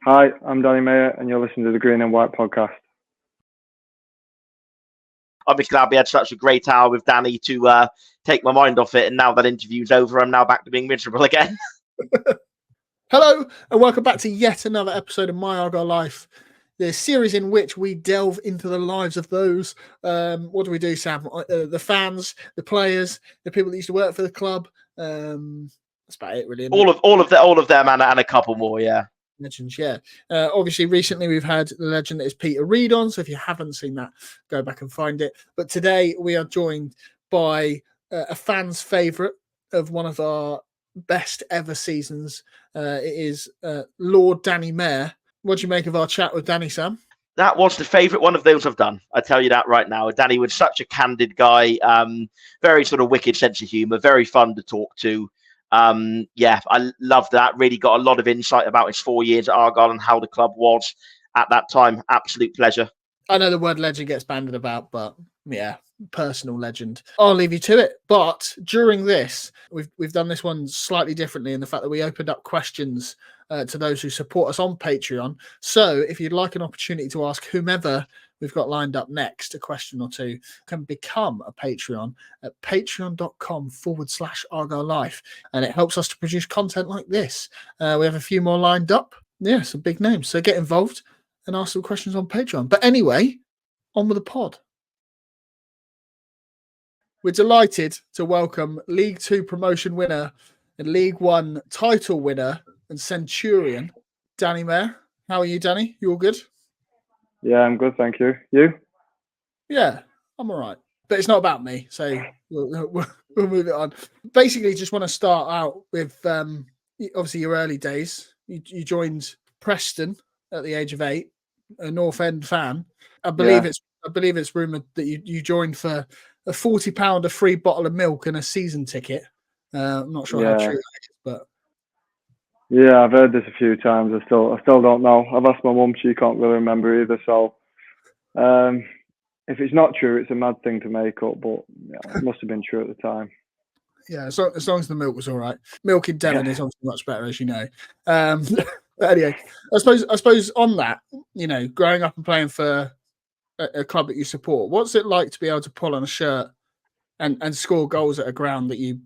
Hi, I'm Danny Mayer, and you're listening to the Green and White podcast. I'm just glad we had such a great hour with Danny to take my mind off it. And now that interview's over, I'm now back to being miserable again. Hello, and welcome back to yet another episode of My Argyle Life, the series in which we delve into the lives of those. What do we do, Sam? The fans, the players, the people that used to work for the club. That's about it, really. All of them, and a couple more, yeah. Legends, yeah. Obviously, recently we've had the legend that is Peter Reid on. So if you haven't seen that, go back and find it. But today we are joined by a fan's favourite of one of our best ever seasons. It is Lord Danny Mayer. What do you make of our chat with Danny, Sam? That was the favourite one of those I've done. I tell you that right now. Danny was such a candid guy, very sort of wicked sense of humour, very fun to talk to. Yeah, I loved that. Really got a lot of insight about his 4 years at Argyle and how the club was at that time. Absolute pleasure. I know the word legend gets bandied about, but yeah, personal legend. I'll leave you to it. But during this, we've done this one slightly differently in the fact that we opened up questions to those who support us on Patreon. So if you'd like an opportunity to ask whomever we've got lined up next a question or two, can become a Patreon at patreon.com/Argyle Life. And it helps us to produce content like this. We have a few more lined up. Yeah, some big names. So get involved and ask some questions on Patreon. But anyway, on with the pod. We're delighted to welcome League 2 promotion winner and League 1 title winner and Centurion, Danny Mayer. How are you, Danny? You all good? Yeah, I'm good, thank you. You? Yeah, I'm all right. But it's not about me, so we'll move it on. Basically, just want to start out with, obviously, your early days. You joined Preston at the age of 8, a North End fan. I believe it's rumoured that you joined for a £40 a free bottle of milk and a season ticket. I'm not sure how true that is, but yeah, I've heard this a few times. I still don't know. I've asked my mum; she can't really remember either. So, if it's not true, it's a mad thing to make up. But yeah, it must have been true at the time. Yeah, as long as the milk was all right. Milk in Devon is obviously much better, as you know. But anyway, I suppose on that, growing up and playing for a club that you support, what's it like to be able to pull on a shirt and score goals at a ground that you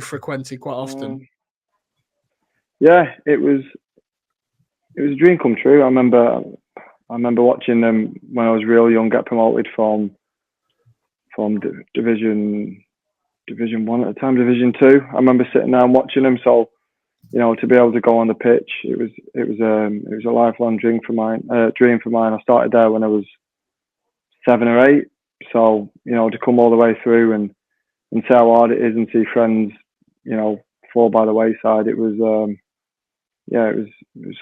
frequented quite often? Yeah, it was a dream come true. I remember watching them when I was real young get promoted from Division 1 at the time, Division 2. I remember sitting there and watching them. So, to be able to go on the pitch, it was a lifelong dream for mine. I started there when I was 7 or 8. So, to come all the way through and see how hard it is and see friends, fall by the wayside. It was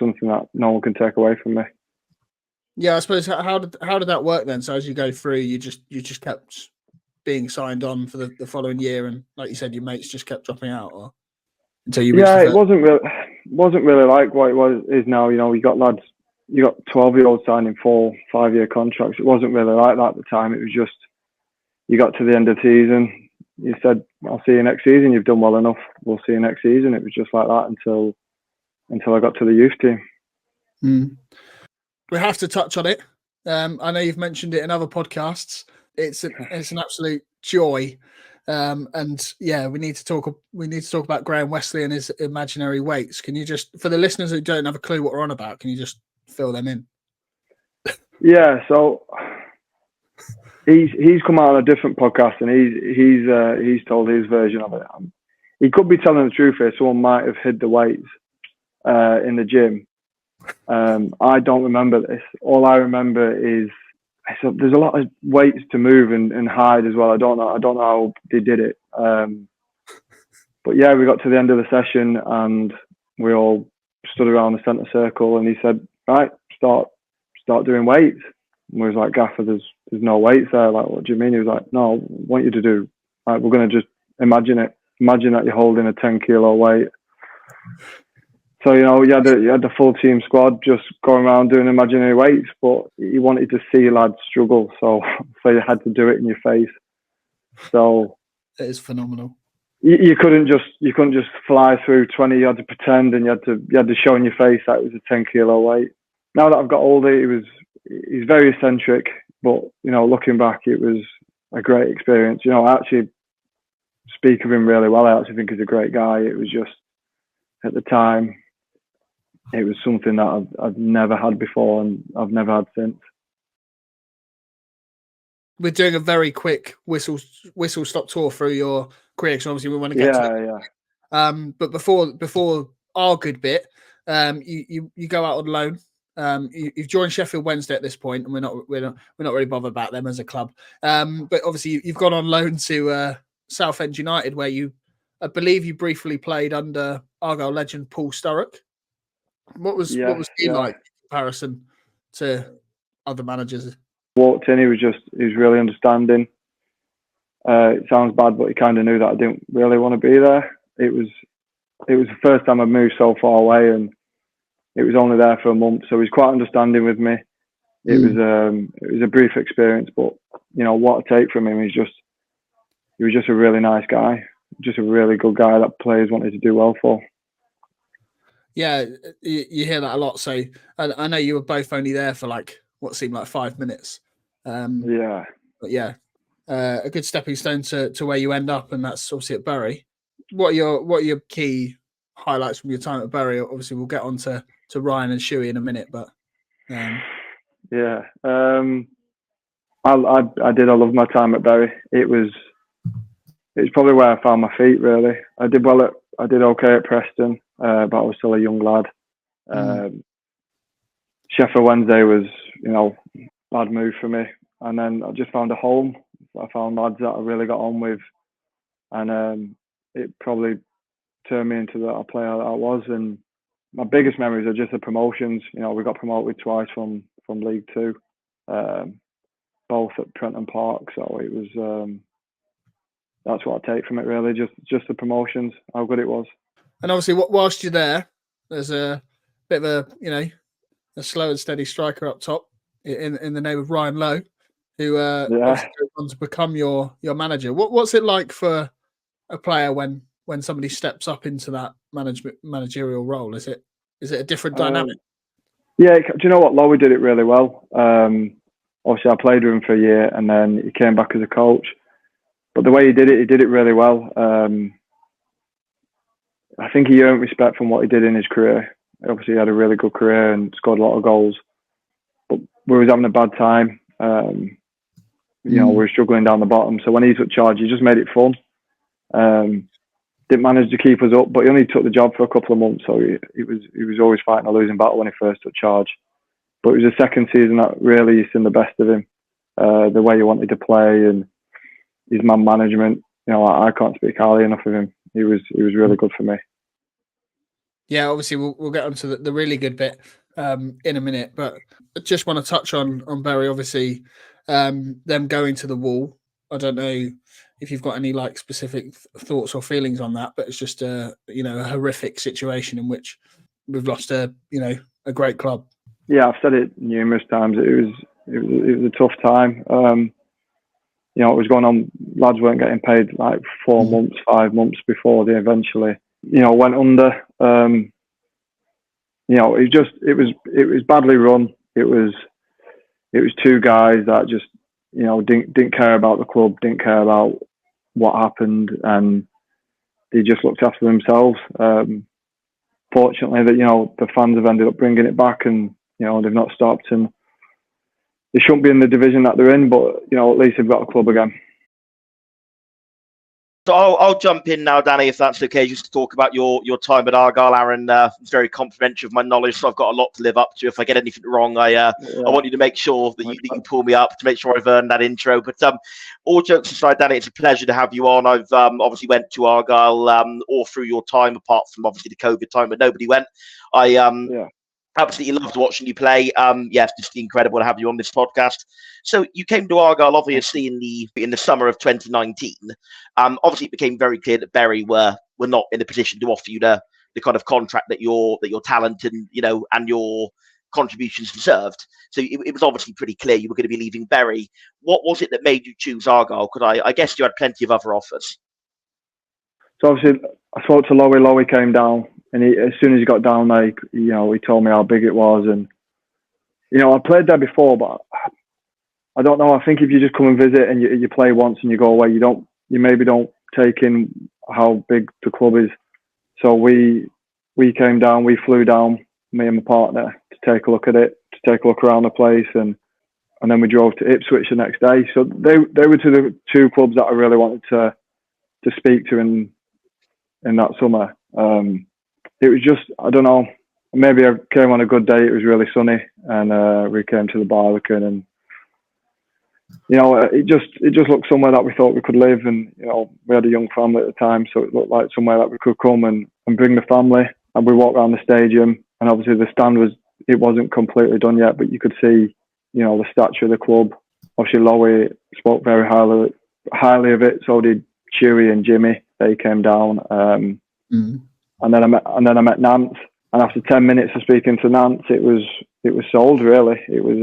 something that no one can take away from me. Yeah, I suppose how did that work then? So as you go through, you just kept being signed on for the following year, and like you said, your mates just kept dropping out, or until you reached it wasn't really like what it is now. You got lads, you got 12-year-olds signing 4-5-year contracts. It wasn't really like that at the time. It was just you got to the end of the season, you said, "I'll see you next season. You've done well enough. We'll see you next season." It was just like that until I got to the youth team. We have to touch on it. I know you've mentioned it in other podcasts. It's an absolute joy, and yeah, we need to talk about Graham Westley and his imaginary weights. Can you just, for the listeners who don't have a clue what we're on about, can you just fill them in? Yeah, so he's come out on a different podcast and he's told his version of it. He could be telling the truth here. Someone might have hid the weights in the gym. I don't remember this. All I remember is there's a lot of weights to move and hide as well. I don't know how they did it. But yeah, we got to the end of the session and we all stood around the centre circle and he said, "Right, start doing weights." And we was like, "Gaffer, there's no weights there." Like, "What do you mean?" He was like, "No, I want you to do, like, we're going to just imagine it. Imagine that you're holding a 10-kilo weight." So, you had the full team squad just going around doing imaginary weights, but you wanted to see lads struggle, so you had to do it in your face. So it is phenomenal. you couldn't just fly through 20. You had to pretend, and you had to show in your face that it was a 10-kilo weight. Now that I've got older, he's very eccentric, but looking back, it was a great experience. I actually speak of him really well. I actually think he's a great guy. It was just at the time, it was something that I've never had before, and I've never had since. We're doing a very quick whistle stop tour through your career, because obviously we want to get to that. Yeah. But before our good bit, you go out on loan. You've joined Sheffield Wednesday at this point, and we're not really bothered about them as a club. But obviously you've gone on loan to Southend United, where I believe you briefly played under Argyle legend Paul Sturrock. What was he like in comparison to other managers? Walked in, he was really understanding. It sounds bad, but he kind of knew that I didn't really want to be there. It was the first time I'd moved so far away, and it was only there for a month, so he was quite understanding with me. It was a brief experience, but what I take from him is he was just a really nice guy, just a really good guy that players wanted to do well for. Yeah, you hear that a lot. So I know you were both only there for what seemed like 5 minutes. But a good stepping stone to where you end up, and that's obviously at Bury. What are your key highlights from your time at Bury? Obviously, we'll get on to Ryan and Shuey in a minute, but I love my time at Bury. It was probably where I found my feet, really. I did okay at Preston, but I was still a young lad. Sheffield Wednesday was, bad move for me. And then I just found a home. I found lads that I really got on with. And it probably turned me into the player that I was. And my biggest memories are just the promotions. We got promoted twice from League Two, both at Prenton Park. So it was, that's what I take from it, really. Just the promotions, how good it was. And obviously, whilst you're there, there's a bit of a slow and steady striker up top in the name of Ryan Lowe, who goes on to become your manager. What's it like for a player when somebody steps up into that managerial role? Is it a different dynamic? Do you know what? Lowe did it really well. Obviously, I played with him for a year, and then he came back as a coach. But the way he did it really well. I think he earned respect from what he did in his career. Obviously, he had a really good career and scored a lot of goals. But we was having a bad time. We were struggling down the bottom. So when he took charge, he just made it fun. Didn't manage to keep us up, but he only took the job for a couple of months. So he was always fighting a losing battle when he first took charge. But it was the second season that really seen the best of him. The way he wanted to play and his man management. I can't speak highly enough of him. He was really good for me. Yeah, obviously we'll get onto the really good bit in a minute, but I just want to touch on Bury. Obviously, them going to the wall. I don't know if you've got any specific thoughts or feelings on that, but it's just a horrific situation in which we've lost a great club. Yeah, I've said it numerous times. It was a tough time. It was going on. Lads weren't getting paid 4 months, 5 months before they eventually, went under. It was badly run. It was two guys that just, didn't care about the club, didn't care about what happened, and they just looked after themselves. Fortunately, the fans have ended up bringing it back, and they've not stopped, and they shouldn't be in the division that they're in, but at least they've got a club again. So I'll jump in now, Danny, if that's okay, just to talk about your time at Argyle. Aaron is very complimentary of my knowledge, so I've got a lot to live up to. If I get anything wrong, I want you to make sure that you pull me up to make sure I've earned that intro. But all jokes aside, Danny, it's a pleasure to have you on. I've obviously went to Argyle all through your time, apart from obviously the COVID time, but nobody went. Absolutely loved watching you play. It's just incredible to have you on this podcast. So you came to Argyle obviously in the summer of 2019. Obviously it became very clear that Bury were not in a position to offer you the kind of contract that your talent and and your contributions deserved. So it was obviously pretty clear you were going to be leaving Bury. What was it that made you choose Argyle? Because I guess you had plenty of other offers. So obviously, I spoke to Lowe. Lowe came down, and as soon as he got down there, he told me how big it was. And I played there before, but I don't know. I think if you just come and visit and you play once and you go away, you maybe don't take in how big the club is. So we came down, we flew down, me and my partner, to take a look at it, to take a look around the place, and then we drove to Ipswich the next day. So they were the two clubs that I really wanted to speak to in that summer. It was just, I don't know, maybe I came on a good day. It was really sunny, and we came to the Barbican, and it just looked somewhere that we thought we could live, and we had a young family at the time, so it looked like somewhere that we could come and bring the family. And we walked around the stadium, and obviously the stand wasn't completely done yet, but you could see the statue of the club. Obviously Lowe spoke very highly of it. So did Chewy and Jimmy. They came down, and then I met Nance. And after 10 minutes of speaking to Nance, it was sold. Really, it was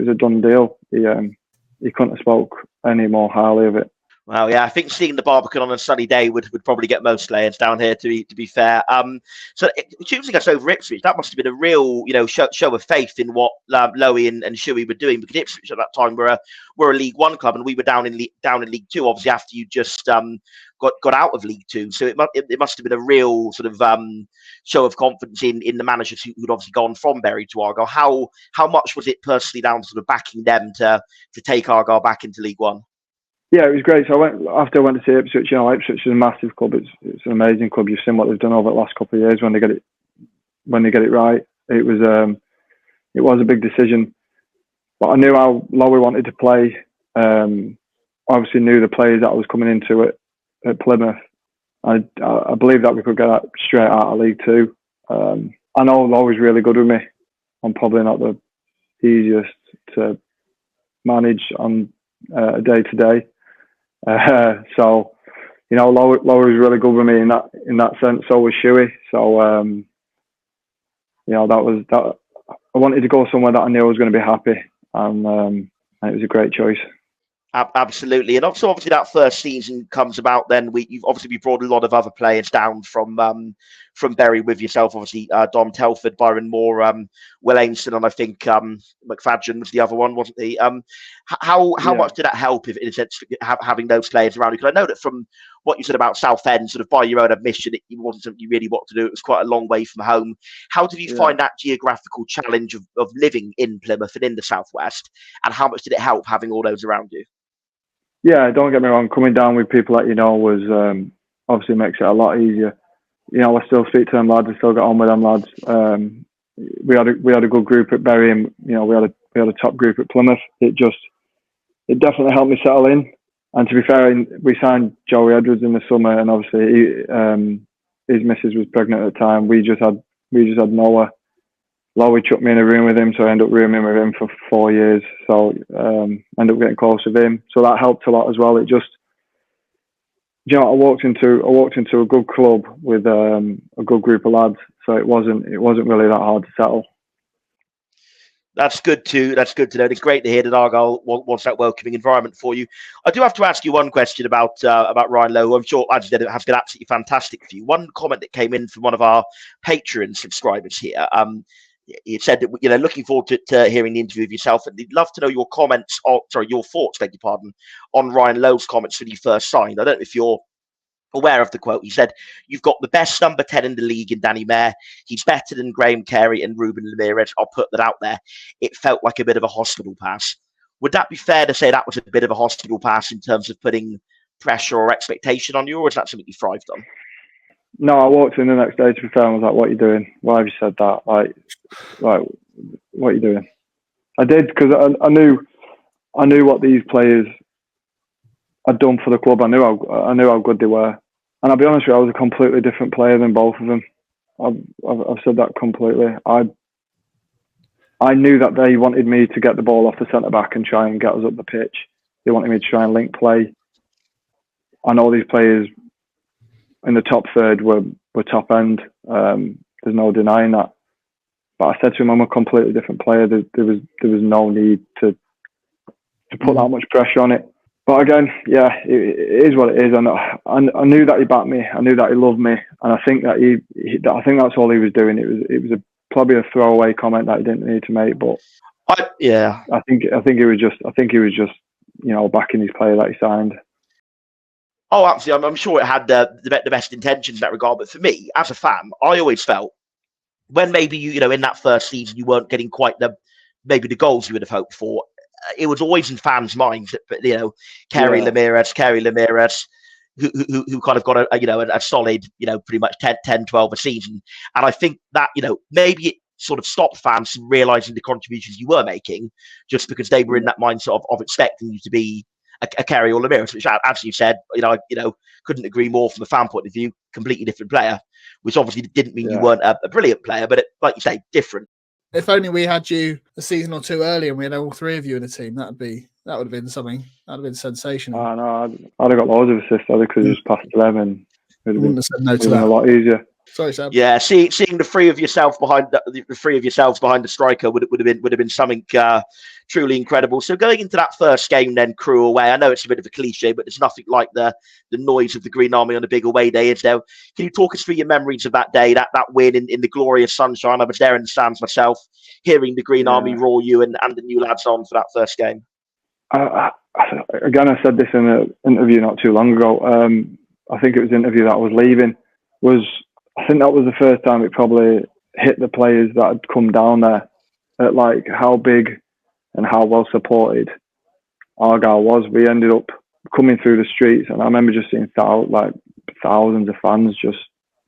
a done deal. He couldn't have spoke any more highly of it. Well, yeah, I think seeing the Barbican on a sunny day would probably get most players down here. To be fair, so choosing us over Ipswich, that must have been a real show of faith in what Lowe and Shuey were doing, because Ipswich at that time were a League One club, and we were down in League Two. Obviously, after you just got out of League Two, so it must have been a real sort of show of confidence in the managers who'd obviously gone from Bury to Argyle. How much was it personally down to sort of backing them to take Argyle back into League One? Yeah, it was great. So after I went to see Ipswich. Ipswich is a massive club. It's an amazing club. You've seen what they've done over the last couple of years when they get it right. It was a big decision, but I knew how Lowe wanted to play. Obviously knew the players that I was coming into at Plymouth. I believe that we could get that straight out of League Two. I know Lowe is really good with me. I'm probably not the easiest to manage on a day to day. So Lowe was really good with me in that sense. So was Shuey. So that was that. I wanted to go somewhere that I knew I was going to be happy, and it was a great choice. Absolutely, and also obviously that first season comes about. Then we brought a lot of other players down from Bury with yourself. Obviously, Dom Telford, Byron Moore, Will Aimson, and I think McFadzean was the other one, wasn't he? How much did that help, if in a sense, having those players around you? Because I know that from what you said about Southend, sort of by your own admission, it wasn't something you really wanted to do. It was quite a long way from home. How did you find that geographical challenge of living in Plymouth and in the Southwest? And how much did it help having all those around you? Yeah, don't get me wrong. Coming down with people that was obviously makes it a lot easier. I still speak to them lads. I still get on with them lads. We had a good group at Bury, and we had a top group at Plymouth. It definitely helped me settle in. And to be fair, we signed Joey Edwards in the summer, and obviously his missus was pregnant at the time. We just had Noah. Lowe chucked me in a room with him, so I ended up rooming with him for 4 years. So ended up getting close with him. So that helped a lot as well. It just, I walked into a good club with a good group of lads. So it wasn't really that hard to settle. That's good to know. It's great to hear that Argyle wants that welcoming environment for you. I do have to ask you one question about Ryan Lowe. I'm sure as you said, it has been absolutely fantastic for you. One comment that came in from one of our Patreon subscribers here. He said that looking forward to hearing the interview of yourself, and he'd love to know your comments. Your thoughts, beg your pardon, on Ryan Lowe's comments when he first signed. I don't know if you're aware of the quote. He said, "You've got the best number 10 in the league in Danny Mayer. He's better than Graham Carey and Ruben Ramirez. I'll put that out there. It felt like a bit of a hospital pass." Would that be fair to say that was a bit of a hospital pass in terms of putting pressure or expectation on you, or is that something you thrived on? No, I walked in the next day, to be fair, and was like, "What are you doing? Why have you said that? Like, what are you doing?" I did, because I knew what these players had done for the club. I knew how good they were, and I'll be honest with you, I was a completely different player than both of them. I've said that completely. I knew that they wanted me to get the ball off the centre back and try and get us up the pitch. They wanted me to try and link play. I know these players in the top third were top end. There's no denying that. But I said to him, I'm a completely different player. There was no need to put that much pressure on it. But again, yeah, it is what it is. And I knew that he backed me. I knew that he loved me, and I think that I think that's all he was doing. It was probably a throwaway comment that he didn't need to make. But I think he was just backing his player that he signed. Oh, absolutely. I'm sure it had the best intentions in that regard. But for me, as a fan, I always felt when maybe in that first season you weren't getting quite the goals you would have hoped for. It was always in fans' minds that Kerry Ramirez, who kind of got a solid pretty much 10, 12 a season, and I think that maybe it sort of stopped fans from realising the contributions you were making, just because they were in that mindset of expecting you to be a Kerry or Ramirez, which, as you said, I couldn't agree more from a fan point of view. Completely different player, which obviously didn't mean you weren't a brilliant player, but like you say, different. If only we had you a season or two earlier and we had all three of you in a team, that would have been something. That would have been sensational. Oh, no, I'd have got loads of assists. I could have just passed to them, and it would have said no to that. A lot easier. Sorry, Sam. Yeah, seeing the three of yourselves behind the striker would have been something truly incredible. So going into that first game, then Crewe away. I know it's a bit of a cliche, but there's nothing like the noise of the Green Army on a big away day, is there? Can you talk us through your memories of that day, that win in the glorious sunshine? I was there in the stands myself, hearing the Green Army roar you and the new lads on for that first game. Again, I said this in an interview not too long ago. I think it was the interview that I was leaving. I think that was the first time it probably hit the players that had come down there at like how big and how well supported Argyle was. We ended up coming through the streets, and I remember just seeing thousands of fans just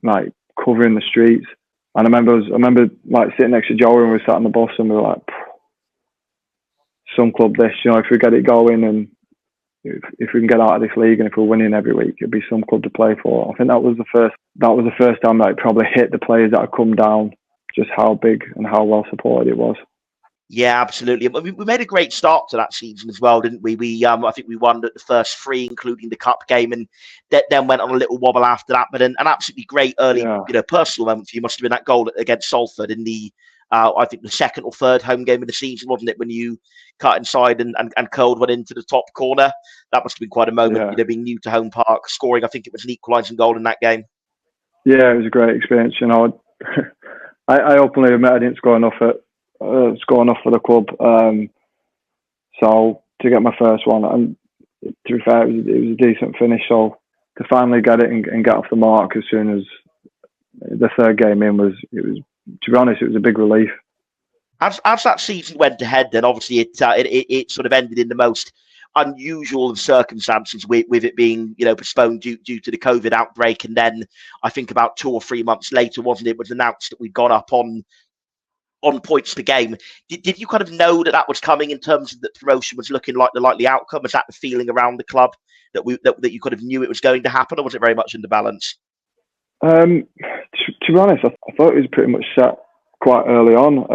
like covering the streets. And I remember like sitting next to Joey and we sat on the bus and we were like, some club this, if we get it going and if we can get out of this league and if we're winning every week, it'd be some club to play for. I think that was the first time that it probably hit the players that had come down, just how big and how well supported it was. Yeah, absolutely. We made a great start to that season as well, didn't we? I think we won the first three, including the cup game, and then went on a little wobble after that. But an absolutely great early, personal moment for you must have been that goal against Salford in the, I think the second or third home game of the season, wasn't it? When you cut inside and curled one into the top corner. That must have been quite a moment, being new to home park, scoring. I think it was an equalising goal in that game. Yeah, it was a great experience. I openly admit I didn't score enough for the club. So to get my first one, and to be fair, it was a decent finish. So to finally get it and get off the mark as soon as the third game in to be honest, it was a big relief. As that season went ahead, then obviously it sort of ended in the most unusual of circumstances, with it being postponed due to the COVID outbreak, and then I think about 2 or 3 months later, wasn't it? It was announced that we'd gone up on points per game. Did you kind of know that was coming in terms of that promotion was looking like the likely outcome? Was that the feeling around the club that you kind of knew it was going to happen, or was it very much in the balance? To be honest, I thought it was pretty much set quite early on.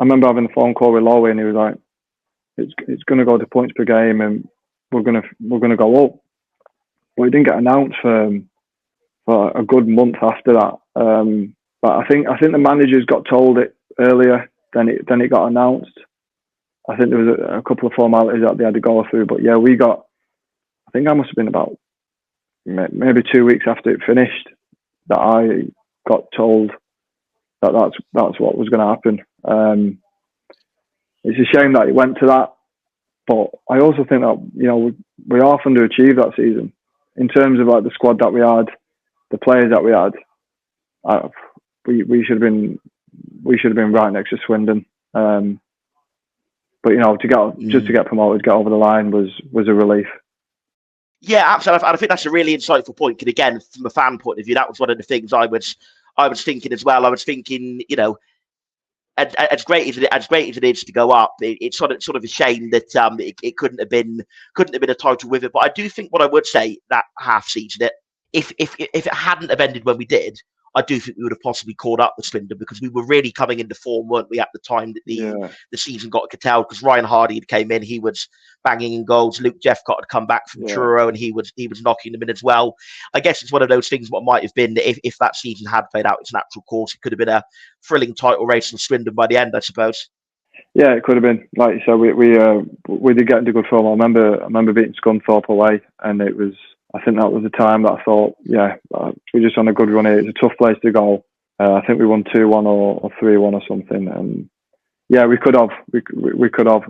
I remember having a phone call with Lowe, and he was like, "It's going to go to points per game, and we're going to go up." But it didn't get announced for a good month after that. But I think the managers got told it earlier than it got announced. I think there was a couple of formalities that they had to go through. But yeah, we got. I think I must have been about maybe 2 weeks after it finished that I got told that that's what was going to happen. It's a shame that it went to that, but I also think that we half underachieved that season in terms of like the squad that we had, the players that we had. We should have been right next to Swindon. But to get promoted, get over the line was a relief. Yeah, absolutely. I think that's a really insightful point. And again, from a fan point of view, that was one of the things I was thinking as well. I was thinking, as great as it is to go up, it's sort of a shame that it couldn't have been a title with it. But I do think what I would say that half season, if it hadn't have ended when we did, I do think we would have possibly caught up with Swindon, because we were really coming into form, weren't we, at the time that the season got curtailed, because Ryan Hardy had came in, he was banging in goals. Luke Jeffcott had come back from Truro, and he was knocking them in as well. I guess it's one of those things what might have been, if that season had played out its natural course, it could have been a thrilling title race for Swindon by the end, I suppose. Yeah, it could have been. Like you said, we did get into good form. I remember beating Scunthorpe away, and I think that was the time that I thought, we're just on a good run here. It's a tough place to go. I think we won 2-1 or 3-1 or something, and yeah, we could have. We could have.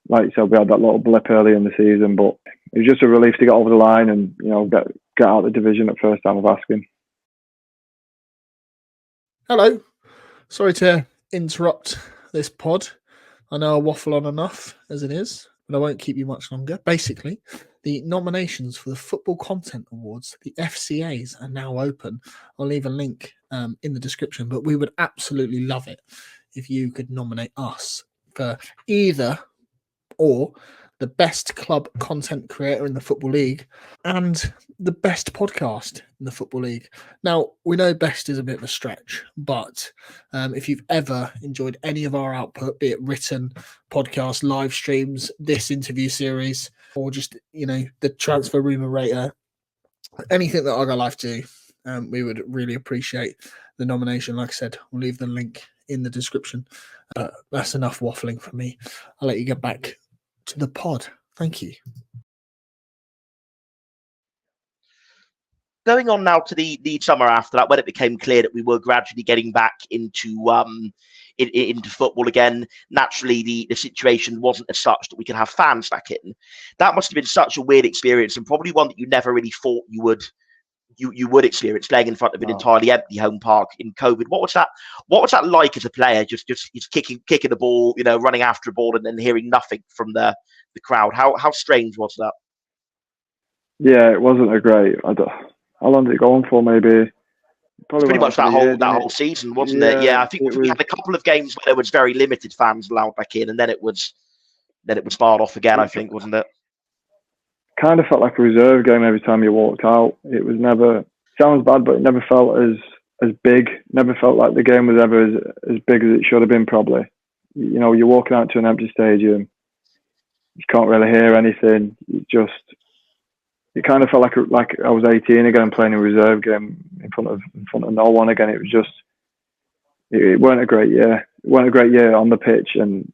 Like you said, we had that little blip early in the season, but it was just a relief to get over the line and get out of the division at first time of asking. Hello, sorry to interrupt this pod. I know I waffle on enough as it is, but I won't keep you much longer. Basically, the nominations for the Football Content Awards, the FCAs, are now open. I'll leave a link in the description, but we would absolutely love it if you could nominate us for either or the best club content creator in the Football League and the best podcast in the Football League. Now, we know best is a bit of a stretch, but if you've ever enjoyed any of our output, be it written, podcast, live streams, this interview series, or just, the transfer rumour rater, anything that Argyle Life do, we would really appreciate the nomination. Like I said, we'll leave the link in the description. That's enough waffling from me. I'll let you get back to the pod. Thank you. Going on now to the summer after that, when it became clear that we were gradually getting back into football again, naturally the situation wasn't as such that we could have fans back in. That must have been such a weird experience, and probably one that you never really thought you would experience, playing in front of an entirely empty home park in COVID. What was that like as a player? Just kicking the ball, running after a ball, and then hearing nothing from the crowd. How strange was that? Yeah, it wasn't a great. How long did it go on for? Maybe. Pretty much that whole season, wasn't it? Yeah, I think we had a couple of games where there was very limited fans allowed back in, and then it was barred off again. I think, wasn't it? Kind of felt like a reserve game every time you walked out. It was never, sounds bad, but it never felt as big. Never felt like the game was ever as big as it should have been, probably. You're walking out to an empty stadium. You can't really hear anything. It kind of felt like I was 18 again, playing a reserve game in front of no one again. It was just, it weren't a great year. It weren't a great year on the pitch, and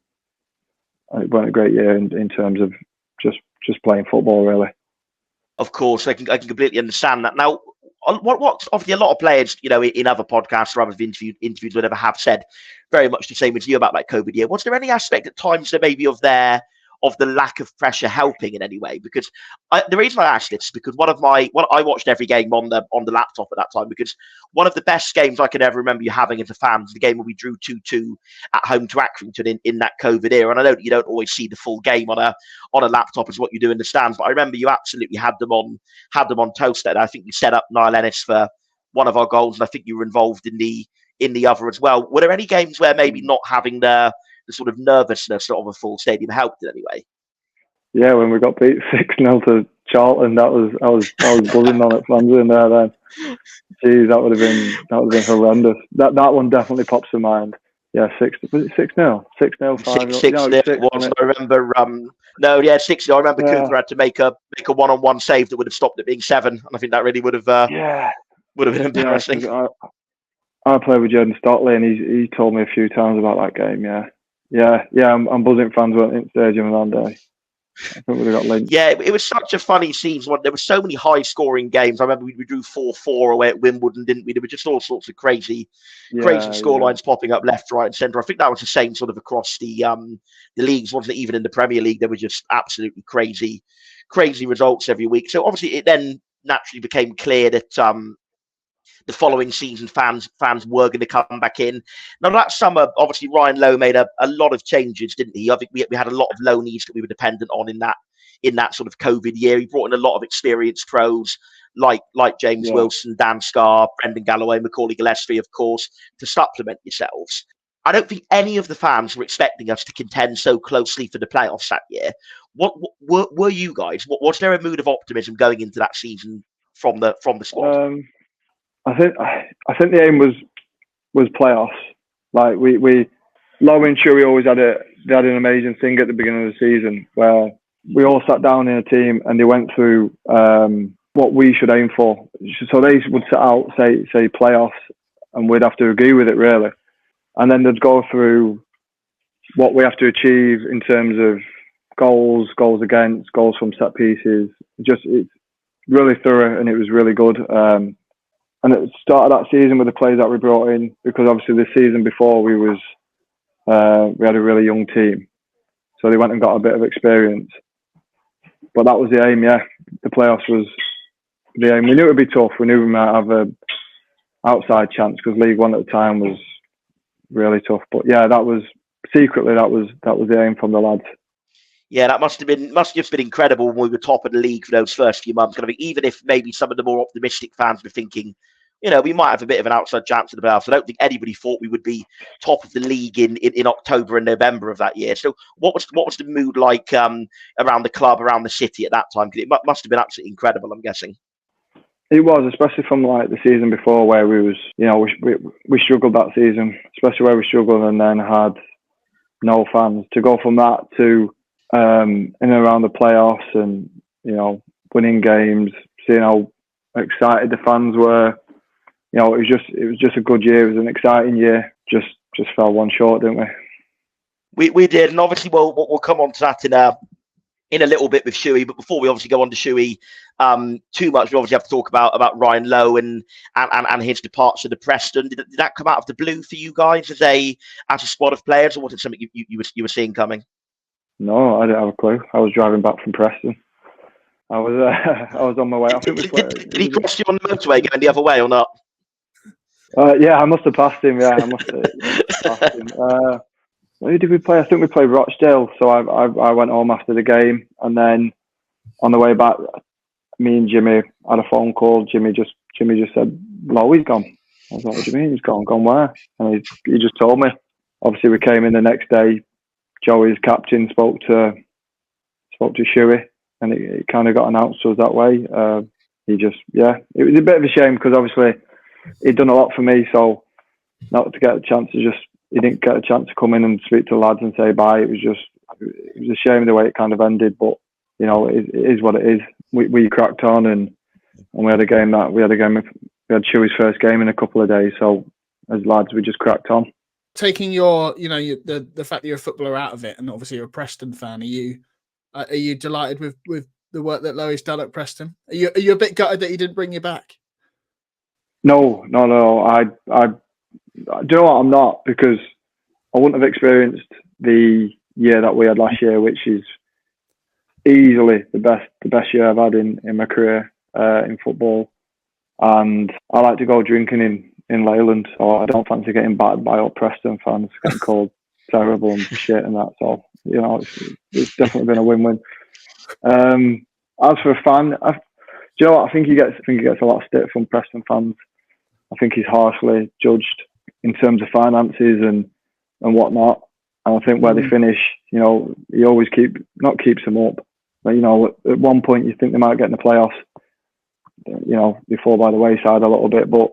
it weren't a great year in terms of just playing football, really. Of course, I can completely understand that. Now, what obviously a lot of players, in other podcasts or other interviews, whatever, have said very much the same as you about that COVID year. Was there any aspect at times that maybe of the lack of pressure helping in any way? Because the reason I asked this is because I watched every game on the laptop at that time, because one of the best games I can ever remember you having as a fan was the game where we drew 2-2 at home to Accrington in that COVID era. And I know that you don't always see the full game on a laptop as what you do in the stands, but I remember you absolutely had them on toast. And I think you set up Niall Ennis for one of our goals, and I think you were involved in the other as well. Were there any games where maybe not having the sort of nervousness of a full stadium helped in any way? Yeah, when we got beat 6-0 to Charlton, I was buzzing on it, fans in there then. Jeez, that would have been horrendous. That one definitely pops to mind. Yeah, 6-0? 6-0, 5-0. I remember 6-0. I remember Cooper had to make a one-on-one save that would have stopped it being 7, and I think that really would have been embarrassing. Yeah, I played with Jordan Stockley, and he told me a few times about that game. Yeah. I'm buzzing fans weren't in the stadium on that day. I think we got linked. Yeah, it was such a funny season. There were so many high-scoring games. I remember we drew 4-4 away at Wimbledon, didn't we? There were just all sorts of crazy scorelines popping up left, right, and centre. I think that was the same sort of across the leagues, wasn't it? Even in the Premier League, there were just absolutely crazy results every week. So obviously, it then naturally became clear that the following season fans were going to come back in. Now that summer, obviously Ryan Lowe made a lot of changes, didn't he? I think we had a lot of loanees that we were dependent on in that sort of COVID year. He brought in a lot of experienced pros like James Wilson, Dan Scarr, Brendan Galloway, Macaulay Gillespie, of course, to supplement yourselves. I don't think any of the fans were expecting us to contend so closely for the playoffs that year. What were you guys? Was there a mood of optimism going into that season from the squad? I think the aim was playoffs. Like we Lowe and Chewy always had an amazing thing at the beginning of the season where we all sat down in a team and they went through what we should aim for. So they would set out say playoffs, and we'd have to agree with it really, and then they'd go through what we have to achieve in terms of goals against, goals from set pieces. It's really thorough, and it was really good. And it started that season with the players that we brought in, because obviously the season before we had a really young team, so they went and got a bit of experience. But that was the aim, yeah. The playoffs was the aim. We knew it would be tough. We knew we might have a outside chance, because League One at the time was really tough. But yeah, that was the aim from the lads. Yeah, that must have just been incredible when we were top of the league for those first few months. Even if maybe some of the more optimistic fans were thinking, we might have a bit of an outside chance in the playoffs. I don't think anybody thought we would be top of the league in October and November of that year. So what was the mood like around the club, around the city at that time? Because it must have been absolutely incredible, I'm guessing. It was, especially from like the season before, where we struggled that season, especially where we struggled and then had no fans. To go from that to in and around the playoffs, and winning games, seeing how excited the fans were. It was just a good year. It was an exciting year. Just fell one short, didn't we? We did, and obviously we'll come on to that in a little bit with Shuey. But before we obviously go on to Shuey too much, we obviously have to talk about Ryan Lowe and his departure to Preston. Did that come out of the blue for you guys as a squad of players, or was it something you were seeing coming? No, I didn't have a clue. I was driving back from Preston. I was on my way. Did he cross you on the motorway going the other way or not? Yeah, I must have passed him. Yeah, I must have passed him. Who did we play? I think we played Rochdale. So I went home after the game, and then on the way back, me and Jimmy had a phone call. Jimmy just said, "Lowe, he's gone." I was like, "What do you mean he's gone? Gone where?" And he just told me. Obviously, we came in the next day. Joey's captain spoke to Shuey, and it kind of got announced to us that way. It was a bit of a shame, because obviously he'd done a lot for me, so not to get a chance to he didn't get a chance to come in and speak to the lads and say bye. It was a shame the way it kind of ended, but it is what it is. We cracked on, and we had a game we had Shuey's first game in a couple of days, so as lads we just cracked on. Taking the fact that you're a footballer out of it, and obviously you're a Preston fan, are you delighted with the work that Lowe's done at Preston? Are you a bit gutted that he didn't bring you back? No. Do you know what? I'm not, because I wouldn't have experienced the year that we had last year, which is easily the best year I've had in my career in football. And I like to go drinking in Leyland, so I don't fancy getting battered by all Preston fans, getting called terrible and shit and that. So it's definitely been a win-win. As for a fan, do you know what? I think he gets a lot of stick from Preston fans. I think he's harshly judged in terms of finances and whatnot. And I think where they finish, he always keeps them up. But at one point you think they might get in the playoffs. They fall by the wayside a little bit, but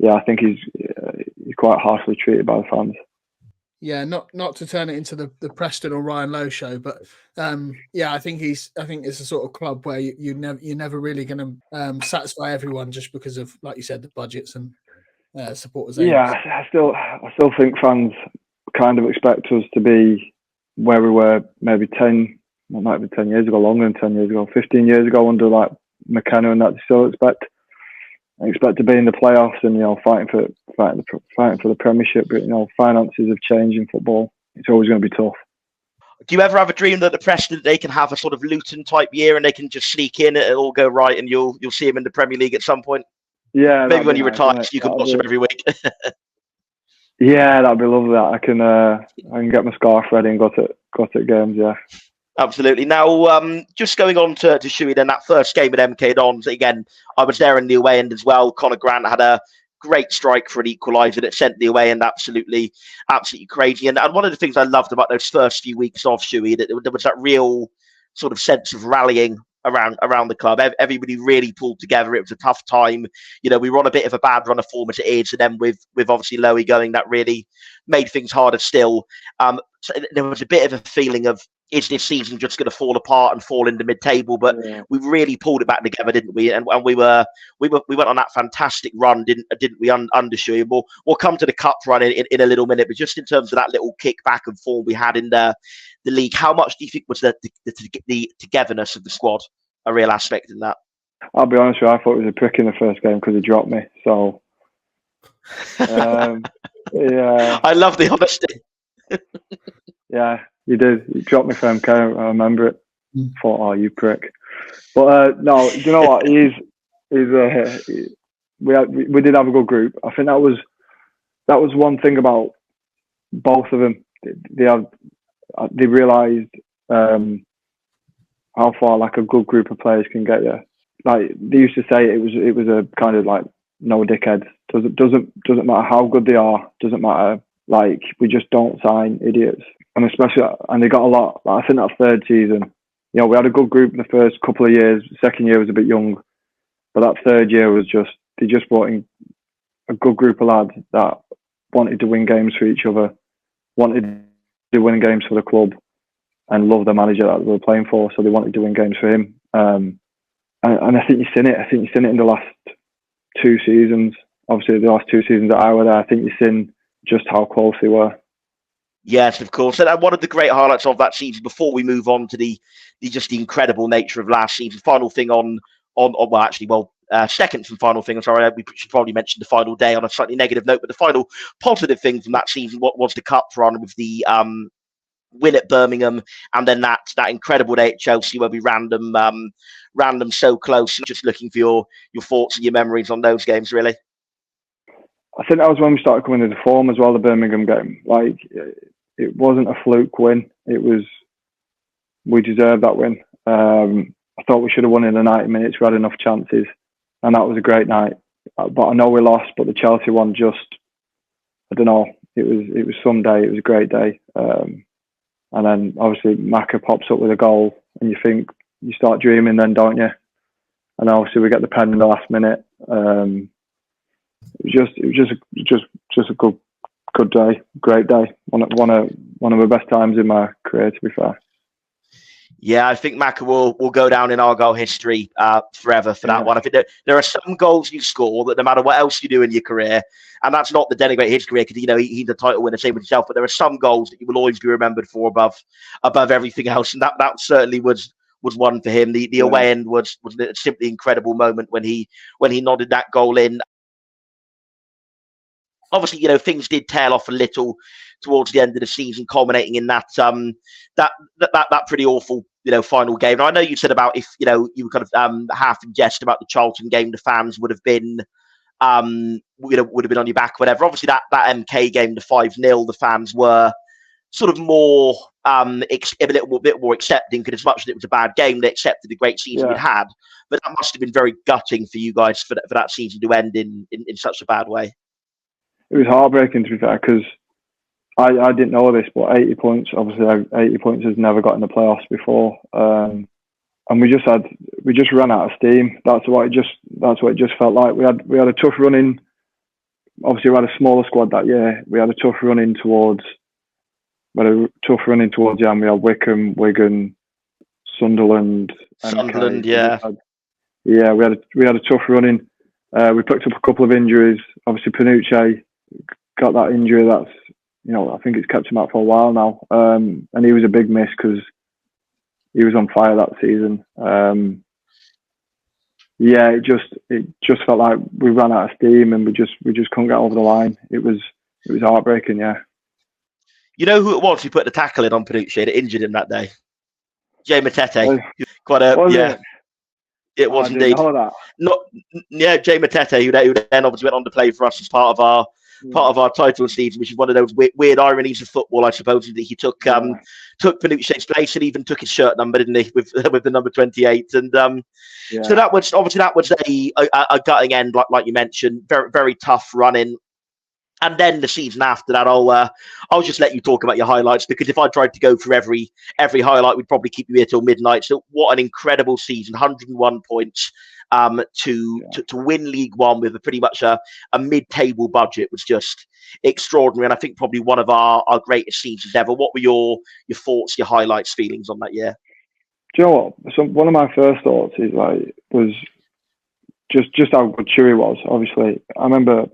yeah, I think he's quite harshly treated by the fans. Yeah, not to turn it into the Preston or Ryan Lowe show, but I think it's a sort of club where you're never really going to satisfy everyone, just because of, like you said, the budgets and supporters. Yeah, I still think fans kind of expect us to be where we were maybe 10 years ago, longer than 10 years ago, 15 years ago under like McKenna, and that they still expect to be in the playoffs and fighting for the Premiership. But finances have changed in football. It's always going to be tough. Do you ever have a dream that the Preston, they can have a sort of Luton type year and they can just sneak in, it'll all go right, and you'll see him in the Premier League at some point? Yeah, maybe when you retire, you can watch him every week. Yeah, that'd be lovely. I can get my scarf ready and go to games. Yeah. Absolutely. Now, just going on to Shuey, then that first game at MK Dons, again, I was there in the away end as well. Conor Grant had a great strike for an equaliser that sent the away end absolutely crazy. And one of the things I loved about those first few weeks of Shuey, that there was that real sort of sense of rallying around the club. Everybody really pulled together. It was a tough time. We were on a bit of a bad run of form as it is, and then with obviously Lowe going, that really made things harder still. So there was a bit of a feeling of, is this season just going to fall apart and fall into mid-table? But we really pulled it back together, didn't we? And we went on that fantastic run, didn't we? Under Schumacher. We'll come to the cup run in a little minute, but just in terms of that little kick back and form we had in the league, how much do you think was the togetherness of the squad a real aspect in that? I'll be honest with you, I thought it was a prick in the first game because he dropped me. So, yeah. I love the honesty. Yeah, you did. You dropped me for MK. I remember it. Thought, oh, you prick. But no, do you know what? We did have a good group. I think that was one thing about both of them. They realised how far like a good group of players can get you. Like they used to say, it was a kind of like no dickheads. Doesn't matter how good they are. Doesn't matter. Like we just don't sign idiots. And they got a lot. Like, I think that third season, we had a good group in the first couple of years. The second year was a bit young, but that third year was they just brought in a good group of lads that wanted to win games for each other, wanted to win games for the club, and loved the manager that they were playing for. So they wanted to win games for him. And I think you've seen it. I think you've seen it in the last 2 seasons. Obviously, the last 2 seasons that I were there, I think you've seen just how close they were. Yes, of course. And one of the great highlights of that season, before we move on to the incredible nature of last season, final thing second and final thing. I'm sorry, we should probably mention the final day on a slightly negative note, but the final positive thing from that season was the cup run with the win at Birmingham, and then that incredible day at Chelsea where we ran them so close. Just looking for your thoughts and your memories on those games, really. I think that was when we started coming into form as well, the Birmingham game. Like, it wasn't a fluke win. We deserved that win. I thought we should have won in the 90 minutes. We had enough chances, and that was a great night. But I know we lost, but the Chelsea one just, I don't know, it was some day. It was a great day. And then obviously Maka pops up with a goal, and you start dreaming then, don't you? And obviously we get the pen in the last minute. It was just a good day, great day. One of the best times in my career, to be fair. Yeah, I think Maka will go down in Argyle history forever for that one. I think there are some goals you score that no matter what else you do in your career, and that's not to denigrate his career because he's a title winner, same with himself. But there are some goals that you will always be remembered for above everything else, and that certainly was one for him. The away end was a simply incredible moment when he nodded that goal in. Obviously, things did tail off a little towards the end of the season, culminating in that pretty awful, final game. Now, I know you said about if, you were kind of half in jest about the Charlton game, the fans would have been, would have been on your back, whatever. Obviously, that MK game, the 5-0, the fans were sort of more, a little bit more accepting, because as much as it was a bad game, they accepted the great season we'd had. But that must have been very gutting for you guys for that season to end in such a bad way. It was heartbreaking, to be fair, because I didn't know this, but 80 points, obviously 80 points has never got in the playoffs before. And we just ran out of steam. That's what it just felt like. We had a tough run in. Obviously, we had a smaller squad that year. We had a tough run in towards the end. We had Wycombe, Wigan, Sunderland. Sunderland, yeah. We had a tough run in. We picked up a couple of injuries. Obviously, Panucci got that injury. That's, I think it's kept him out for a while now. And he was a big miss because he was on fire that season. It just felt like we ran out of steam and we just couldn't get over the line. It was heartbreaking, yeah. You know who it was who put the tackle in on Panucci that injured him that day? Jay Matete. It was indeed. Jay Matete, who then obviously went on to play for us as part of our title season, which is one of those weird ironies of football, I suppose, that he took Panucci's place and even took his shirt number, didn't he, with the number 28. And so that was a gutting end, like you mentioned, very very tough running. And then the season after that, I'll just let you talk about your highlights, because if I tried to go through every highlight, we'd probably keep you here till midnight. So what an incredible season, 101 points to win League One with pretty much a mid-table budget was just extraordinary. And I think probably one of our greatest seasons ever. What were your thoughts, your highlights, feelings on that year? Do you know what? So one of my first thoughts was just how good Chewy was. Obviously, I remember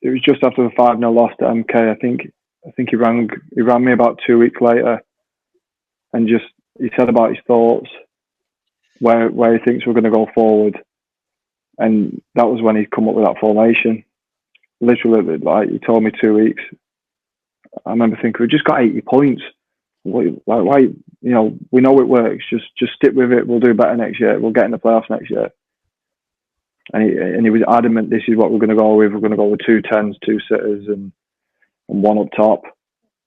it was just after the 5-0 loss to MK. I think he rang me about 2 weeks later, and he said about his thoughts, where he thinks we're going to go forward, and that was when he'd come up with that formation. Literally, like, he told me 2 weeks. I remember thinking, we just got 80 points. Why? We know it works. Just stick with it. We'll do better next year. We'll get in the playoffs next year. And he was adamant, this is what we're going to go with. We're going to go with 2 10s, 2 sitters, and one up top.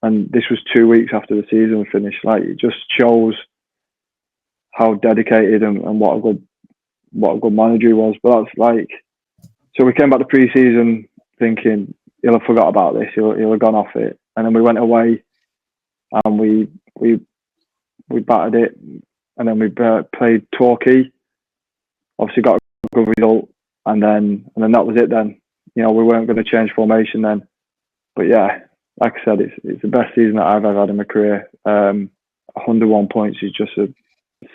And this was 2 weeks after the season finished. Like, it just shows how dedicated and what a good manager he was. But that's like, so we came back to pre-season thinking he'll have forgot about this. He'll have gone off it. And then we went away and we battered it. And then we played Torquay. Obviously got a good result. And then that was it then. We weren't going to change formation then. But yeah, like I said, it's the best season that I've ever had in my career. 101 points is just a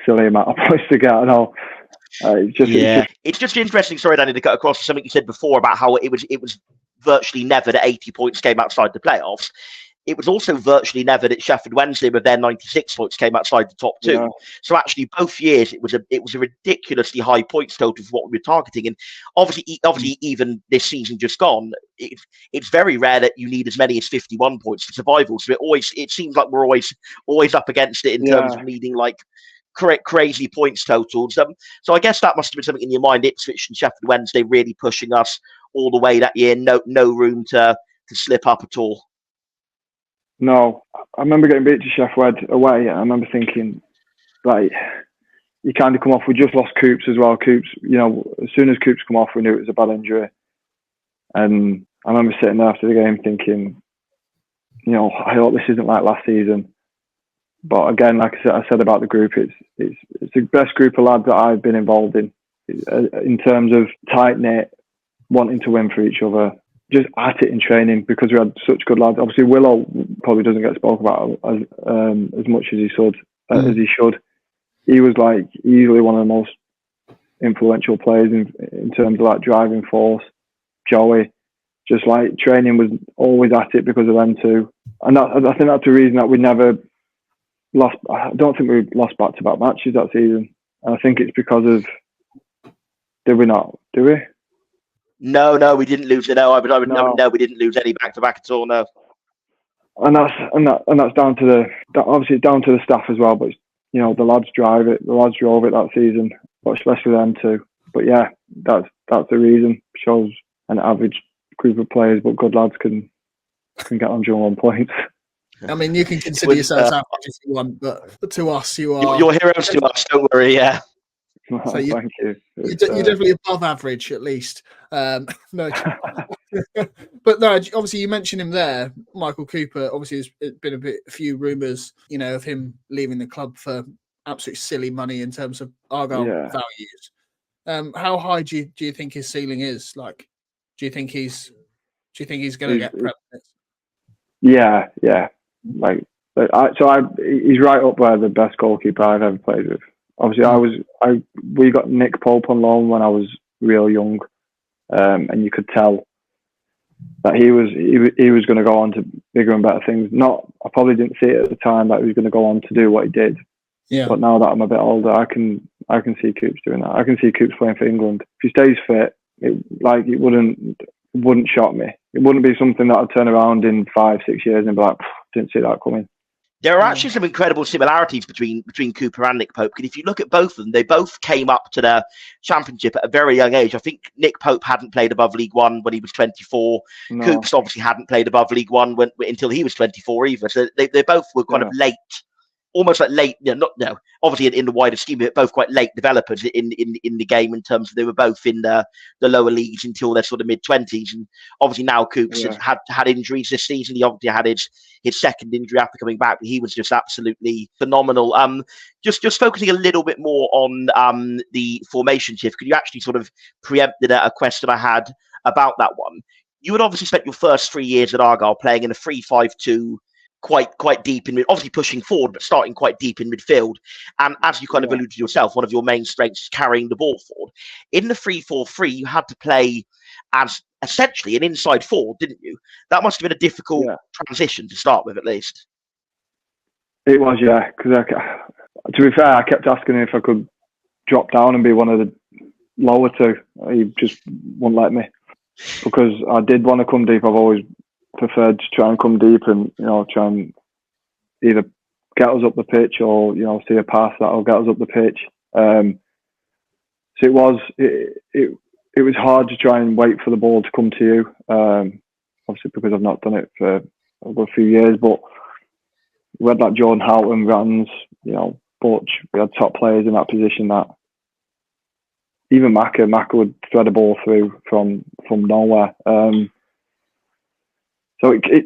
silly amount of points to get. I know. It's just interesting. Sorry, Danny, to cut across something you said before about how it was virtually never that 80 points came outside the playoffs. It was also virtually never that Sheffield Wednesday with their 96 points came outside the top 2. Yeah. So actually, both years it was a ridiculously high points total for what we were targeting. And obviously, even this season just gone, it's very rare that you need as many as 51 points for survival. So it seems like we're always up against it in terms of needing like crazy points totals. So I guess that must have been something in your mind. Ipswich and Sheffield Wednesday really pushing us all the way that year. No room to slip up at all. No, I remember getting beat to Sheffield away, and I remember thinking, like, you kind of come off. We just lost Coops as well. Coops, as soon as Coops come off, we knew it was a bad injury. And I remember sitting there after the game thinking, I hope this isn't like last season. But again, like I said about the group, it's the best group of lads that I've been involved in terms of tight knit, wanting to win for each other. Just at it in training, because we had such good lads. Obviously, Willow probably doesn't get spoken about as much as he should. He was like easily one of the most influential players in terms of like driving force. Joey, just like training, was always at it because of them two. And I think that's the reason that we never lost. I don't think we lost back-to-back matches that season. And I think it's because of. Did we not? Do we? No, we didn't lose it. No, we didn't lose any back-to-back at all. No, and that's down to obviously it's down to the staff as well. But the lads drive it. The lads drove it that season, but especially them too. But yeah, that's the reason. Shows an average group of players, but good lads can get 101 points. I mean, you can consider yourselves average if you want, but to us, you are. You're heroes to us. Don't worry. Yeah. So thank you. You're definitely above average, at least. No, but no. Obviously, you mentioned him there, Michael Cooper. Obviously, there's been a few rumours, of him leaving the club for absolute silly money in terms of Argyle values. How high do you think his ceiling is? Like, do you think he's going to get Prem? Yeah. Like, he's right up there, the best goalkeeper I've ever played with. Obviously, we got Nick Pope on loan when I was real young, and you could tell that he was going to go on to bigger and better things. I probably didn't see it at the time that he was going to go on to do what he did. Yeah. But now that I'm a bit older, I can see Coops doing that. I can see Coops playing for England. If he stays fit, it wouldn't shock me. It wouldn't be something that I'd turn around in 5-6 years and be like, didn't see that coming. There are actually some incredible similarities between Cooper and Nick Pope. And if you look at both of them, they both came up to the Championship at a very young age. I think Nick Pope hadn't played above League One when he was 24. No. Coops obviously hadn't played above League One until he was 24 either. So they both were kind of late, almost like late, obviously in the wider scheme, both quite late developers in the game in terms of they were both in the lower leagues until their sort of mid-20s. And obviously now Cooks has had injuries this season. He obviously had his second injury after coming back, but he was just absolutely phenomenal. Just focusing a little bit more on the formation shift, could you actually sort of preempted a question I had about that one? You had obviously spent your first 3 years at Argyle playing in a 3-5-2, quite deep in, obviously pushing forward, but starting quite deep in midfield. And as you kind of alluded to yourself, one of your main strengths is carrying the ball forward. In the 3-4-3, you had to play as essentially an inside forward, didn't you? That must have been a difficult transition to start with, at least. It was, yeah. Because to be fair, I kept asking him if I could drop down and be one of the lower two. He just wouldn't let me, because I did want to come deep. I've always preferred to try and come deep and, try and either get us up the pitch or, see a pass that'll get us up the pitch. So it was hard to try and wait for the ball to come to you. Obviously, because I've not done it for over a few years, but we had like Jordan Houghton, Rans, Butch. We had top players in that position. That even Macca would thread a ball through from nowhere. So it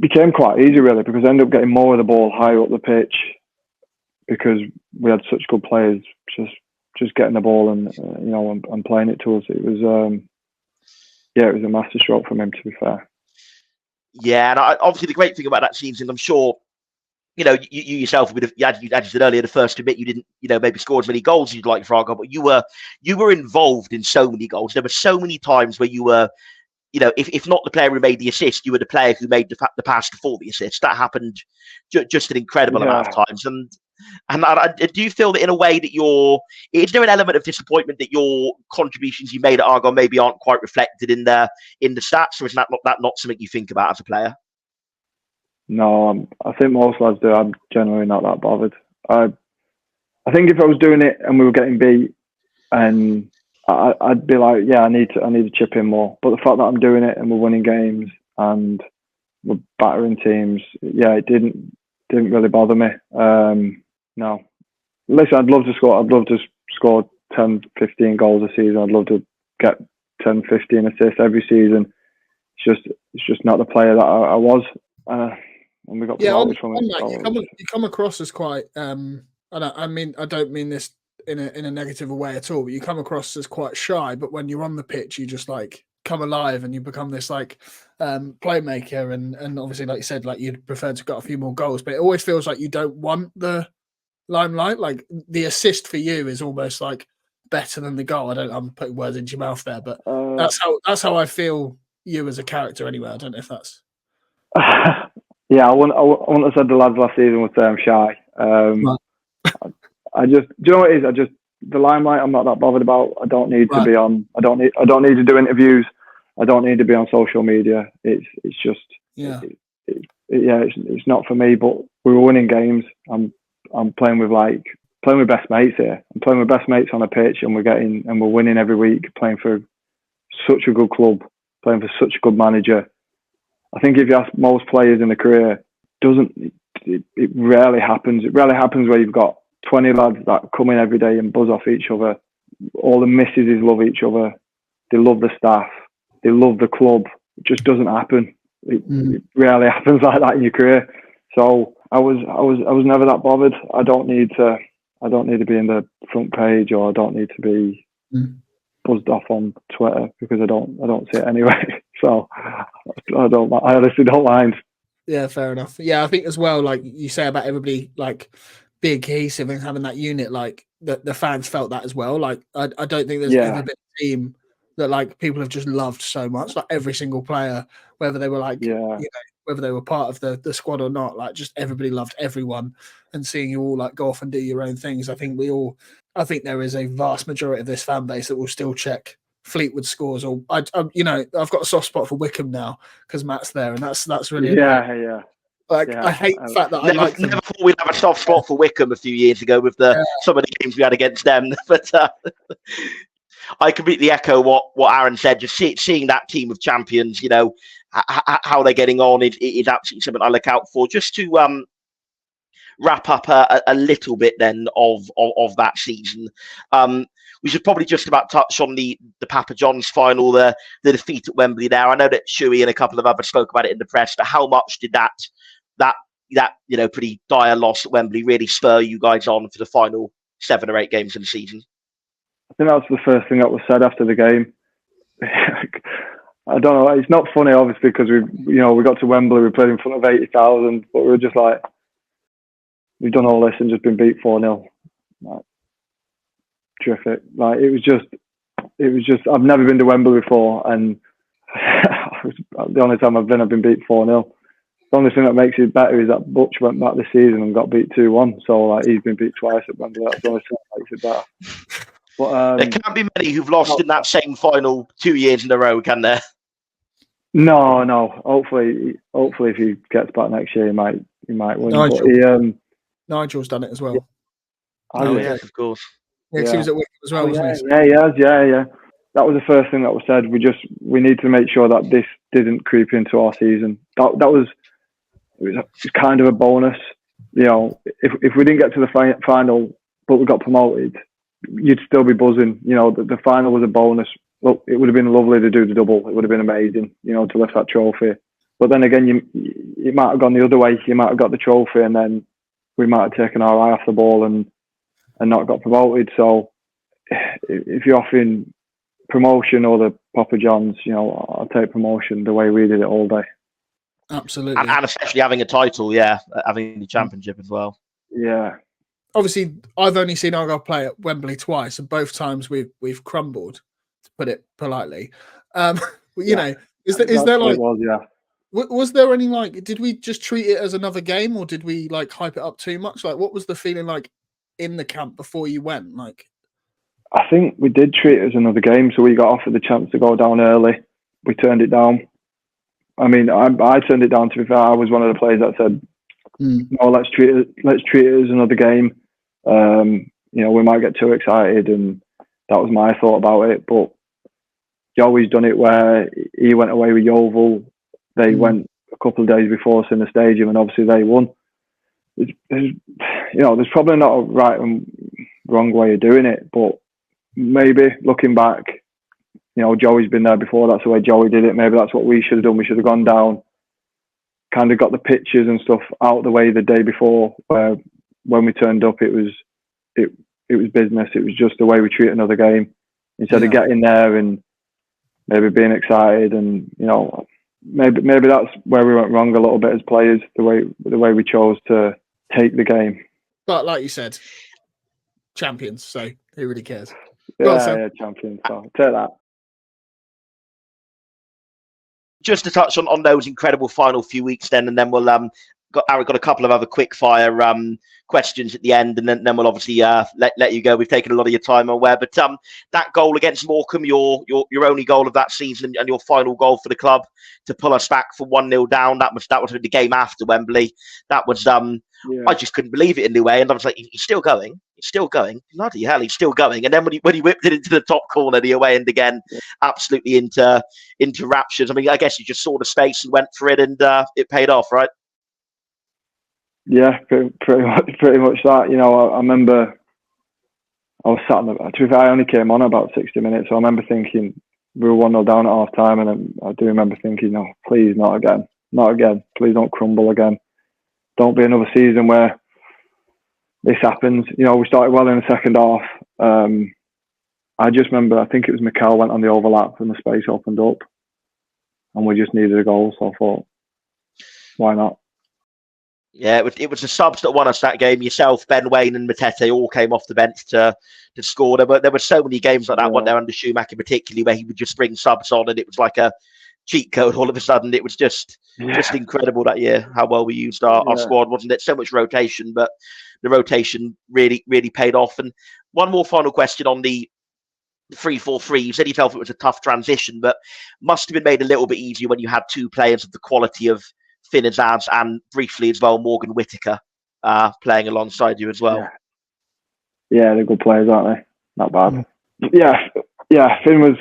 became quite easy, really, because I ended up getting more of the ball higher up the pitch because we had such good players just getting the ball and and playing it to us. It was it was a master stroke from him, to be fair. Yeah, and obviously the great thing about that season, I'm sure, you yourself would have, as you said earlier, the first to admit you didn't, maybe score as many goals as you'd like for Argyle, but you were involved in so many goals. There were so many times where you were, if not the player who made the assist, you were the player who made the pass before the assist. That happened just an incredible amount of times. And do you feel that in a way that is there an element of disappointment that your contributions you made at Argyle maybe aren't quite reflected in the stats, or is that not something you think about as a player? No, I think most lads do. I'm generally not that bothered. I think if I was doing it and we were getting beat, and I'd be like, I need to chip in more. But the fact that I'm doing it and we're winning games and we're battering teams, it didn't really bother me. No, listen, I'd love to score 10, 15 goals a season. I'd love to get 10, 15 assists every season. It's just not the player that I was. And we got promoted from it. You come across as quite. I mean, I don't mean this in a negative way at all, but you come across as quite shy. But when you're on the pitch, you just like come alive and you become this like playmaker. And obviously, like you said, like you'd prefer to get a few more goals, but it always feels like you don't want the limelight. Like the assist for you is almost like better than the goal. I'm putting words into your mouth there, but that's how I feel you as a character anyway. I don't know if that's. I wouldn't have said the lads last season would say I'm shy. Right. I just, do you know what it is? The limelight I'm not that bothered about. I don't need to be on. I don't need to do interviews. I don't need to be on social media. It's just it's not for me. But we were winning games. I'm playing with best mates here. I'm playing with best mates on a pitch, and we're winning every week. Playing for such a good club, playing for such a good manager. I think if you ask most players in a career, it rarely happens. It rarely happens where you've got 20 lads that come in every day and buzz off each other. All the missuses love each other. They love the staff. They love the club. It just doesn't happen. It rarely happens like that in your career. So I was never that bothered. I don't need to be in the front page, or I don't need to be buzzed off on Twitter, because I don't see it anyway. So I honestly don't mind. Yeah, fair enough. Yeah, I think as well, like you say about everybody like being cohesive and having that unit, like the fans felt that as well. Like I don't think there's ever been a team that like people have just loved so much. Like every single player, whether they were like whether they were part of the squad or not, like just everybody loved everyone. And seeing you all like go off and do your own things, I think there is a vast majority of this fan base that will still check Fleetwood scores, or I've got a soft spot for Wickham now because Matt's there, and that's really I hate the fact that I never thought we'd have a soft spot for Wickham a few years ago with some of the games we had against them, but I completely echo what Aaron said. Just seeing that team of champions, how they're getting on is absolutely something I look out for. Just to wrap up a little bit then of that season. We should probably just about touch on the Papa John's final, the defeat at Wembley there. I know that Shuey and a couple of others spoke about it in the press, but how much did that pretty dire loss at Wembley really spur you guys on for the final 7 or 8 games in the season? I think that's the first thing that was said after the game. I don't know. It's not funny, obviously, because we got to Wembley, we played in front of 80,000, but we were just like, we've done all this and just been beat 4-0. Like, terrific. Like it was just. I've never been to Wembley before, and the only time I've been beat 4-0. The only thing that makes it better is that Butch went back this season and got beat 2-1. So like he's been beat twice at Wembley. That's the only thing that makes it better. But there can't be many who've lost in that same final 2 years in a row, can there? No. Hopefully, if he gets back next year, he might win. Nigel's done it as well. Yes, of course. Yeah, he was at Wigan as well, wasn't he? Yeah. That was the first thing that was said. We need to make sure that this didn't creep into our season. It was kind of a bonus. You know, if we didn't get to the final, but we got promoted, you'd still be buzzing. You know, the final was a bonus. Look, it would have been lovely to do the double. It would have been amazing, you know, to lift that trophy. But then again, it might have gone the other way. You might have got the trophy, and then we might have taken our eye off the ball and not got promoted. So if you're offering promotion or the Papa John's, you know, I'll take promotion the way we did it all day. Absolutely. And especially having a title, having the championship as well. Yeah. Obviously, I've only seen Argyle play at Wembley twice, and both times we've crumbled, to put it politely. You know, is there like... Was there any did we just treat it as another game, or did we like hype it up too much? Like, what was the feeling like in the camp before you went? Like, I think we did treat it as another game, so we got offered the chance to go down early. We turned it down. I mean, I turned it down. To be fair, I was one of the players that said, "No, let's treat it as another game." You know, we might get too excited, and that was my thought about it. But Joey's done it where he went away with Yeovil. They went a couple of days before us in the stadium, and obviously they won. There's probably not a right and wrong way of doing it, but maybe looking back, you know, Joey's been there before. That's the way Joey did it. Maybe that's what we should have done. We should have gone down, kind of got the pictures and stuff out of the way the day before. Where when we turned up, it was business. It was just the way we treat another game, instead of getting there and maybe being excited. And you know, maybe that's where we went wrong a little bit as players. The way we chose to take the game. But like you said, champions. So who really cares? Yeah, champions. So take that. Just to touch on those incredible final few weeks, and then we'll Eric got a couple of other quick fire questions at the end, and then we'll obviously let you go. We've taken a lot of your time aware, but that goal against Morecambe, your only goal of that season and your final goal for the club to pull us back for 1-0 down. That was the game after Wembley. That was I just couldn't believe it in a way, and I was like, he's still going. Bloody hell, he's still going. And then when he whipped it into the top corner, the away end again, absolutely into raptures. I mean, I guess you just saw the space and went for it, and it paid off, right? Yeah, pretty much that. You know, I remember I was sat I only came on about 60 minutes, so I remember thinking we were 1-0 down at half time, and I do remember thinking, no, please, not again. Please don't crumble again. Don't be another season where this happens. You know, we started well in the second half. I just remember, I think it was Mikel went on the overlap and the space opened up, and we just needed a goal. So I thought, why not? Yeah, it was the subs that won us that game. Yourself, Ben Wayne, and Matete all came off the bench to score. There were so many games like that one there under Schumacher, particularly where he would just bring subs on, and it was like a cheat code. All of a sudden, it was just incredible that year how well we used our squad, wasn't it? So much rotation, but the rotation really paid off. And one more final question on the 3-4-3. You said you felt it was a tough transition, but must have been made a little bit easier when you had two players of the quality of Finn-Azaz and briefly as well Morgan Whittaker playing alongside you as well. Yeah, they're good players, aren't they? Not bad. Yeah. Finn was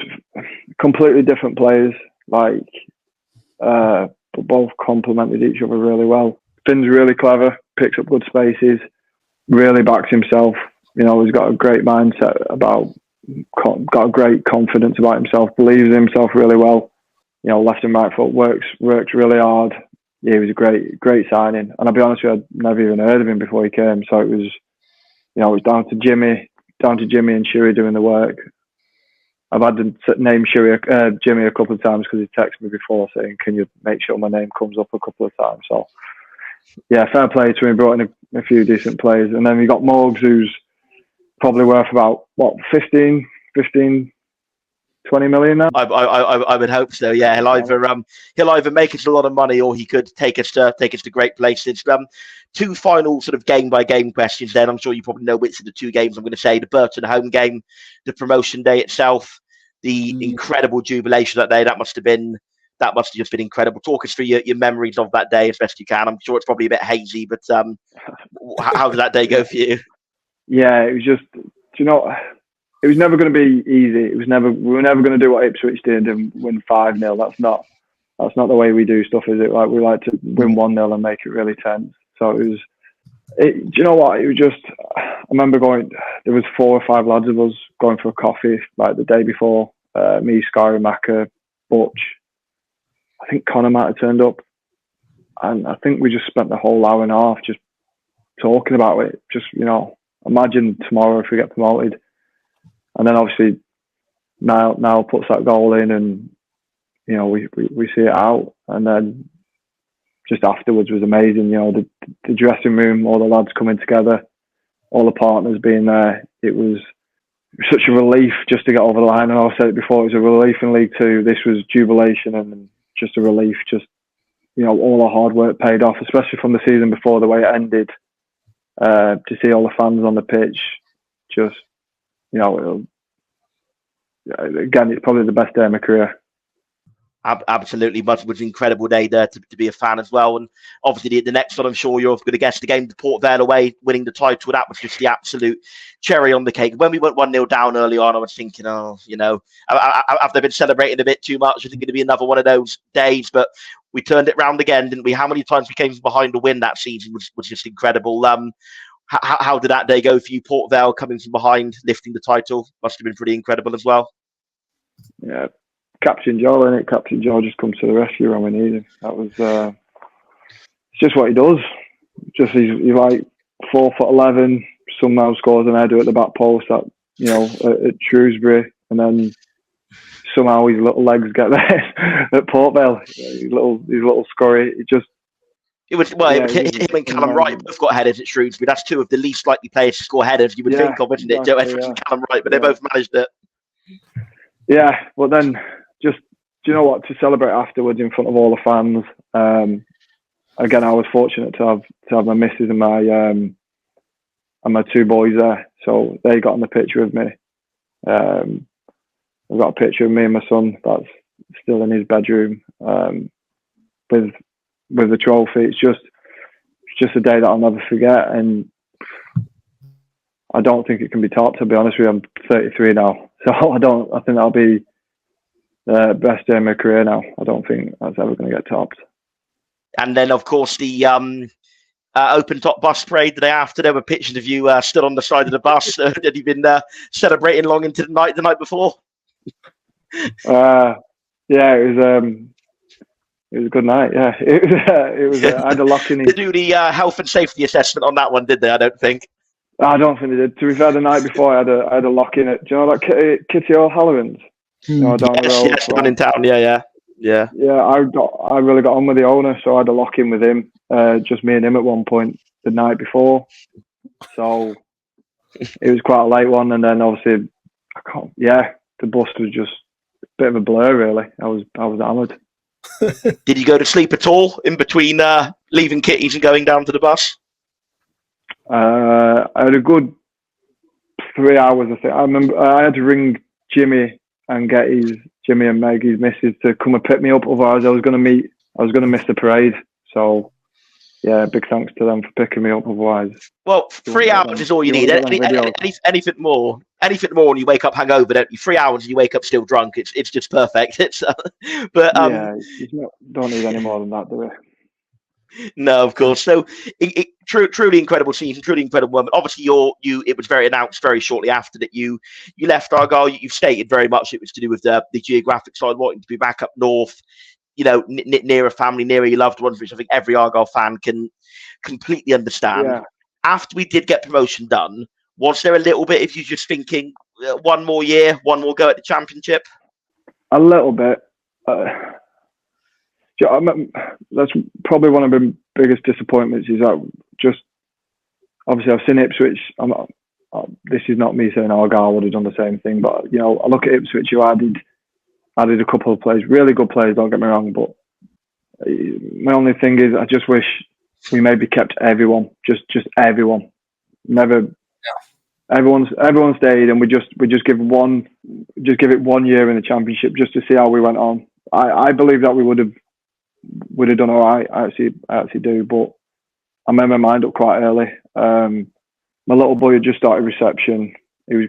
completely different players. Like, but both complemented each other really well. Finn's really clever. picks up good spaces, really backs himself. You know, he's got a great mindset got a great confidence about himself, believes in himself really well. You know, left and right foot works really hard. Yeah, he was a great signing. And I'll be honest with you, I'd never even heard of him before he came. So it was, you know, it was down to Jimmy and Shuey doing the work. I've had to name Jimmy a couple of times because he texted me before saying, "Can you make sure my name comes up?" a couple of times. So yeah, fair play to him. Brought in a few decent players, and then we got Morgs, who's probably worth about 15, 20 million now. I would hope so. Yeah, he'll either make us a lot of money or he could take us to great places. Two final sort of game by game questions. Then I'm sure you probably know which of the two games I'm going to say: the Burton home game, the promotion day itself, the incredible jubilation that day. That must have just been incredible. Talk us through your memories of that day as best you can. I'm sure it's probably a bit hazy, but how did that day go for you? Yeah, it was just, you know, it was never going to be easy. We were never going to do what Ipswich did and win 5-0. That's not the way we do stuff, is it? Like, we like to win 1-0 and make it really tense. So do you know what? It was just, I remember there was 4 or 5 lads of us going for a coffee like the day before. Me, Sky, Macca, Butch. I think Connor might have turned up. And I think we just spent the whole hour and a half just talking about it. Just, you know, imagine tomorrow if we get promoted. And then obviously Niall puts that goal in, and you know we see it out. And then just afterwards was amazing. You know, the dressing room, all the lads coming together, all the partners being there. It was such a relief just to get over the line. And I've said it before, it was a relief in League Two. This was jubilation and just a relief. Just, you know, all our hard work paid off, especially from the season before, the way it ended. To see all the fans on the pitch, just, you know, again, it's probably the best day of my career. Absolutely, but it was an incredible day there to be a fan as well. And obviously, the next one, I'm sure you're going to guess the game, the Port Vale away, winning the title. That was just the absolute cherry on the cake. When we went 1-0 down early on, I was thinking, oh, you know, have they been celebrating a bit too much? Is it going to be another one of those days? But we turned it round again, didn't we? How many times we came from behind to win that season was just incredible. How did that day go for you? Port Vale coming from behind, lifting the title, must have been pretty incredible as well. Yeah. Captain Joe, innit? Captain Joe just comes to the rescue when we need him. That was it's just what he does. Just he's like 4'11", somehow scores an header at the back post at Shrewsbury, and then somehow his little legs get there at Port Vale. His little scurry. It was him and Callum Wright both got headers at Shrewsbury. That's two of the least likely players to score headers you would think of, isn't it? Joe Edwards and Callum Wright, but they both managed it. Yeah, but then just, do you know what, to celebrate afterwards in front of all the fans. Again, I was fortunate to have my missus and my 2 boys there, so they got on the pitch with me. I've got a picture of me and my son that's still in his bedroom with the trophy. It's just a day that I'll never forget, and I don't think it can be topped. To be honest with you, I'm 33 now, so I think that'll be the best day of my career now. I don't think that's ever going to get topped. And then, of course, the open top bus parade the day after. There were pictures of you stood on the side of the bus. Had you been celebrating long into the night before? Yeah, it was a good night. Yeah, it was. I had a lock in. They do the health and safety assessment on that one, did they? I don't think. I don't think they did. To be fair, the night before, I had a lock in it. Do you know that Kitty O'Halloran's? Down in town. Yeah. Yeah, I really got on with the owner, so I had a lock in with him. Just me and him at one point the night before. So it was quite a late one, and then obviously, the bus was just a bit of a blur. Really, I was hammered. Did you go to sleep at all in between leaving Kitty's and going down to the bus? I had a good 3 hours. I think I remember I had to ring Jimmy and get Jimmy and Meg, his missus, to come and pick me up. Otherwise, I was going to miss the parade. So, yeah, big thanks to them for picking me up. Otherwise, well, 3 hours is all you need. Anything more, and you wake up hungover, don't you? 3 hours and you wake up still drunk. It's just perfect. Don't need any more than that, do we? No, of course. So truly incredible season, truly incredible moment. Obviously, it was announced very shortly after that you left Argyle. You've stated very much it was to do with the geographic side, wanting to be back up north, near a family, near your loved ones, which I think every Argyle fan can completely understand. Yeah. After we did get promotion done, was there a little bit of you just thinking, one more year, one more go at the Championship? A little bit. That's probably one of the biggest disappointments, is that just obviously I've seen Ipswich. This is not me saying Argyle would have done the same thing, but I look at Ipswich, who added a couple of players, really good players, don't get me wrong, but my only thing is I just wish we maybe kept everyone, just everyone. Never everyone stayed, and we just give it 1 year in the Championship just to see how we went on. I believe that we would have done all right. I actually do, but I made my mind up quite early. My little boy had just started reception. He was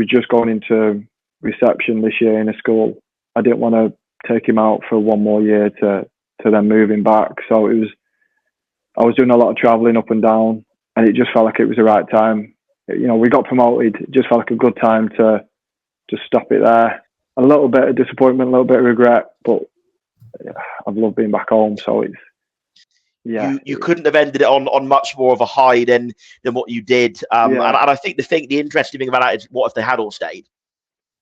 just going into reception this year in a school. I didn't want to take him out for one more year to then move him back. So I was doing a lot of travelling up and down, and it just felt like it was the right time. We got promoted. It just felt like a good time to stop it there. A little bit of disappointment, a little bit of regret, but I've loved being back home. So it's you couldn't have ended it on much more of a high than what you did. And I think the interesting thing about that is, what if they had all stayed?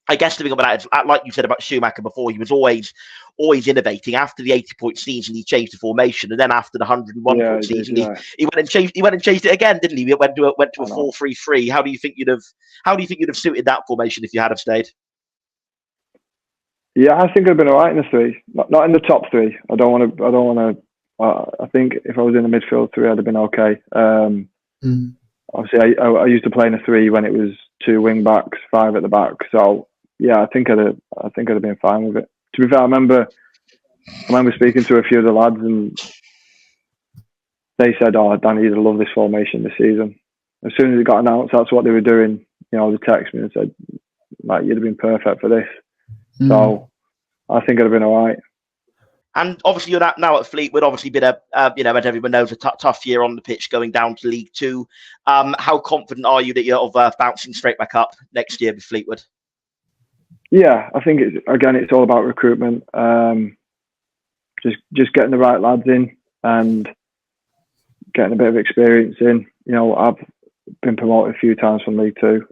I guess the thing about that is, like you said about Schumacher before, he was always innovating. After the 80-point season, he changed the formation, and then after the 101-point season, he went and changed it again, didn't he? He went to a 4-3-3. How do you think you'd have suited that formation if you had have stayed? Yeah, I think I'd been all right in the three, not in the top three. I don't want to. I think if I was in the midfield three, I'd have been okay. Obviously, I used to play in a three when it was 2 wing backs, 5 at the back. So yeah, I think I'd have been fine with it. To be fair, I remember speaking to a few of the lads, and they said, "Oh, Danny, you'd love this formation this season." As soon as it got announced, that's what they were doing. They texted me and said, "Like, you'd have been perfect for this." So I think I'd have been all right. And obviously, you're now at Fleetwood. Obviously, been as everyone knows, a tough year on the pitch, going down to League Two. How confident are you that you're bouncing straight back up next year with Fleetwood? Yeah, I think it's all about recruitment. Just getting the right lads in and getting a bit of experience in. I've been promoted a few times from League Two.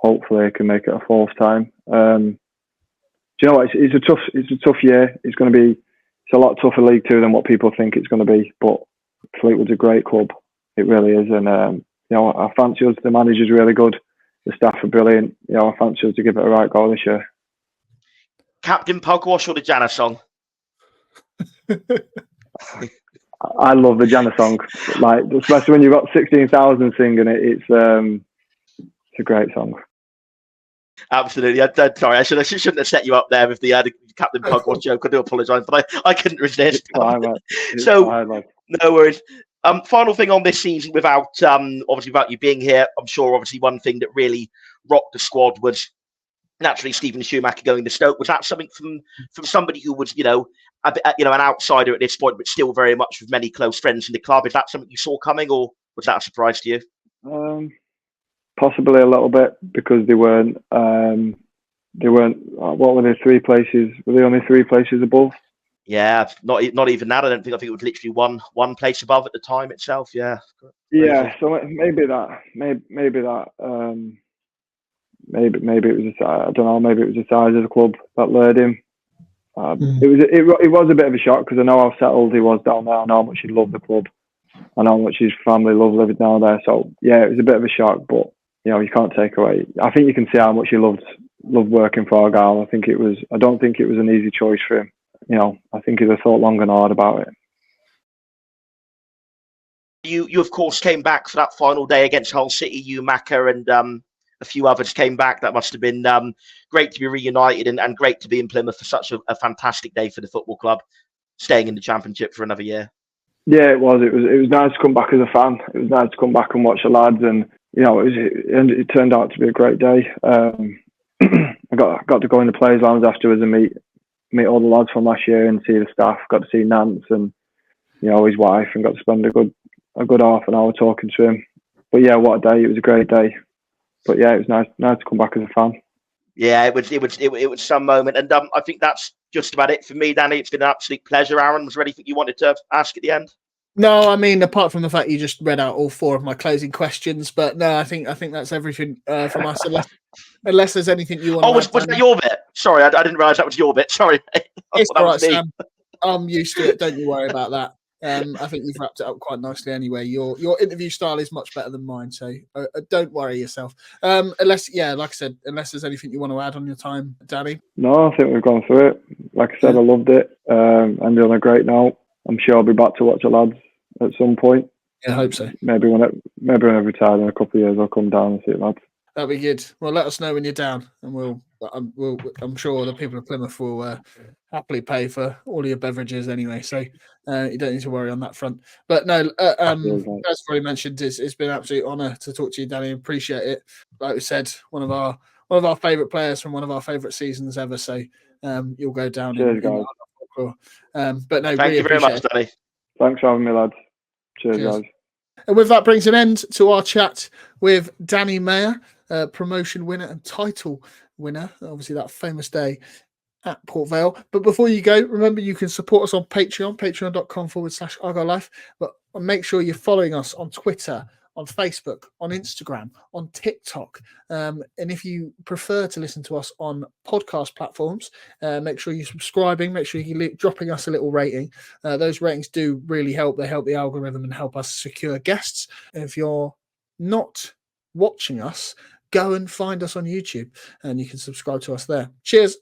Hopefully, I can make it a 4th time. Do you know what? It's a tough year. It's a lot tougher League Two than what people think it's going to be. But Fleetwood's a great club. It really is, and I fancy us. The manager's really good. The staff are brilliant. I fancy us to give it a right go this year. Captain Pugwash or the Jana song? I love the Jana song. Like, especially when you've got 16,000 singing it. It's a great song. Absolutely. Sorry, I shouldn't have set you up there with the Captain Pugwash joke. I do apologise, but I couldn't resist. No worries. Final thing on this season, without you being here, I'm sure obviously one thing that really rocked the squad was naturally Stephen Schumacher going to Stoke. Was that something from somebody who was an outsider at this point, but still very much with many close friends in the club? Is that something you saw coming, or was that a surprise to you? Possibly a little bit, because they weren't. What were they? 3 places? Were they only 3 places above? Yeah, not even that. I think it was literally one place above at the time itself. Yeah. Yeah. So maybe that. Maybe that. Maybe it was. I don't know. Maybe it was the size of the club that lured him. It was a bit of a shock, because I know how settled he was down there. I know how much he loved the club. I know how much his family loved living down there. So yeah, it was a bit of a shock, but you can't take away. I think you can see how much he loved working for Argyle. I don't think it was an easy choice for him. I think he'd have thought long and hard about it. You of course came back for that final day against Hull City. You, Macca, and a few others came back. That must have been great to be reunited and great to be in Plymouth for such a fantastic day for the football club, staying in the Championship for another year. Yeah, it was. It was nice to come back as a fan. It was nice to come back and watch the lads, and it turned out to be a great day. I got to go in the players' lounge afterwards and meet meet all the lads from last year and see the staff. Got to see Nance and his wife, and got to spend a good half an hour talking to him. But yeah, what a day! It was a great day. But yeah, it was nice to come back as a fan. Yeah, it was some moment, and I think that's just about it for me, Danny. It's been an absolute pleasure. Aaron, was there anything you wanted to ask at the end? No, I mean, apart from the fact you just read out all 4 of my closing questions, but no, I think that's everything from us. Unless there's anything you want. Oh, was that your bit? Sorry, I didn't realise that was your bit. Sorry, it's all right, Sam. I'm used to it. Don't you worry about that. I think you've wrapped it up quite nicely anyway. Your interview style is much better than mine, so don't worry yourself. Unless, like I said, unless there's anything you want to add on your time, Danny. No, I think we've gone through it. Like I said, I loved it. Ended on a great note. I'm sure I'll be back to watch the lads at some point. Yeah, I hope so. Maybe when I retire in a couple of years, I'll come down and see the lads. That'd be good. Well, let us know when you're down, and I'm sure the people of Plymouth will happily pay for all your beverages anyway. So you don't need to worry on that front. But no, as already mentioned, it's been an absolute honour to talk to you, Danny. Appreciate it. Like we said, one of our favourite players from one of our favourite seasons ever. So you'll go down. Cheers, guys. But no, thank really you very much, Danny. Thanks for having me, lads. Cheers, guys. And with that brings an end to our chat with Danny Mayer, promotion winner and title winner. Obviously, that famous day at Port Vale. But before you go, remember you can support us on Patreon, patreon.com/Argyle Life. But make sure you're following us on Twitter, on Facebook, on Instagram, on TikTok. And if you prefer to listen to us on podcast platforms, make sure you're subscribing. Make sure you're dropping us a little rating. Those ratings do really help. They help the algorithm and help us secure guests. If you're not watching us, go and find us on YouTube and you can subscribe to us there. Cheers.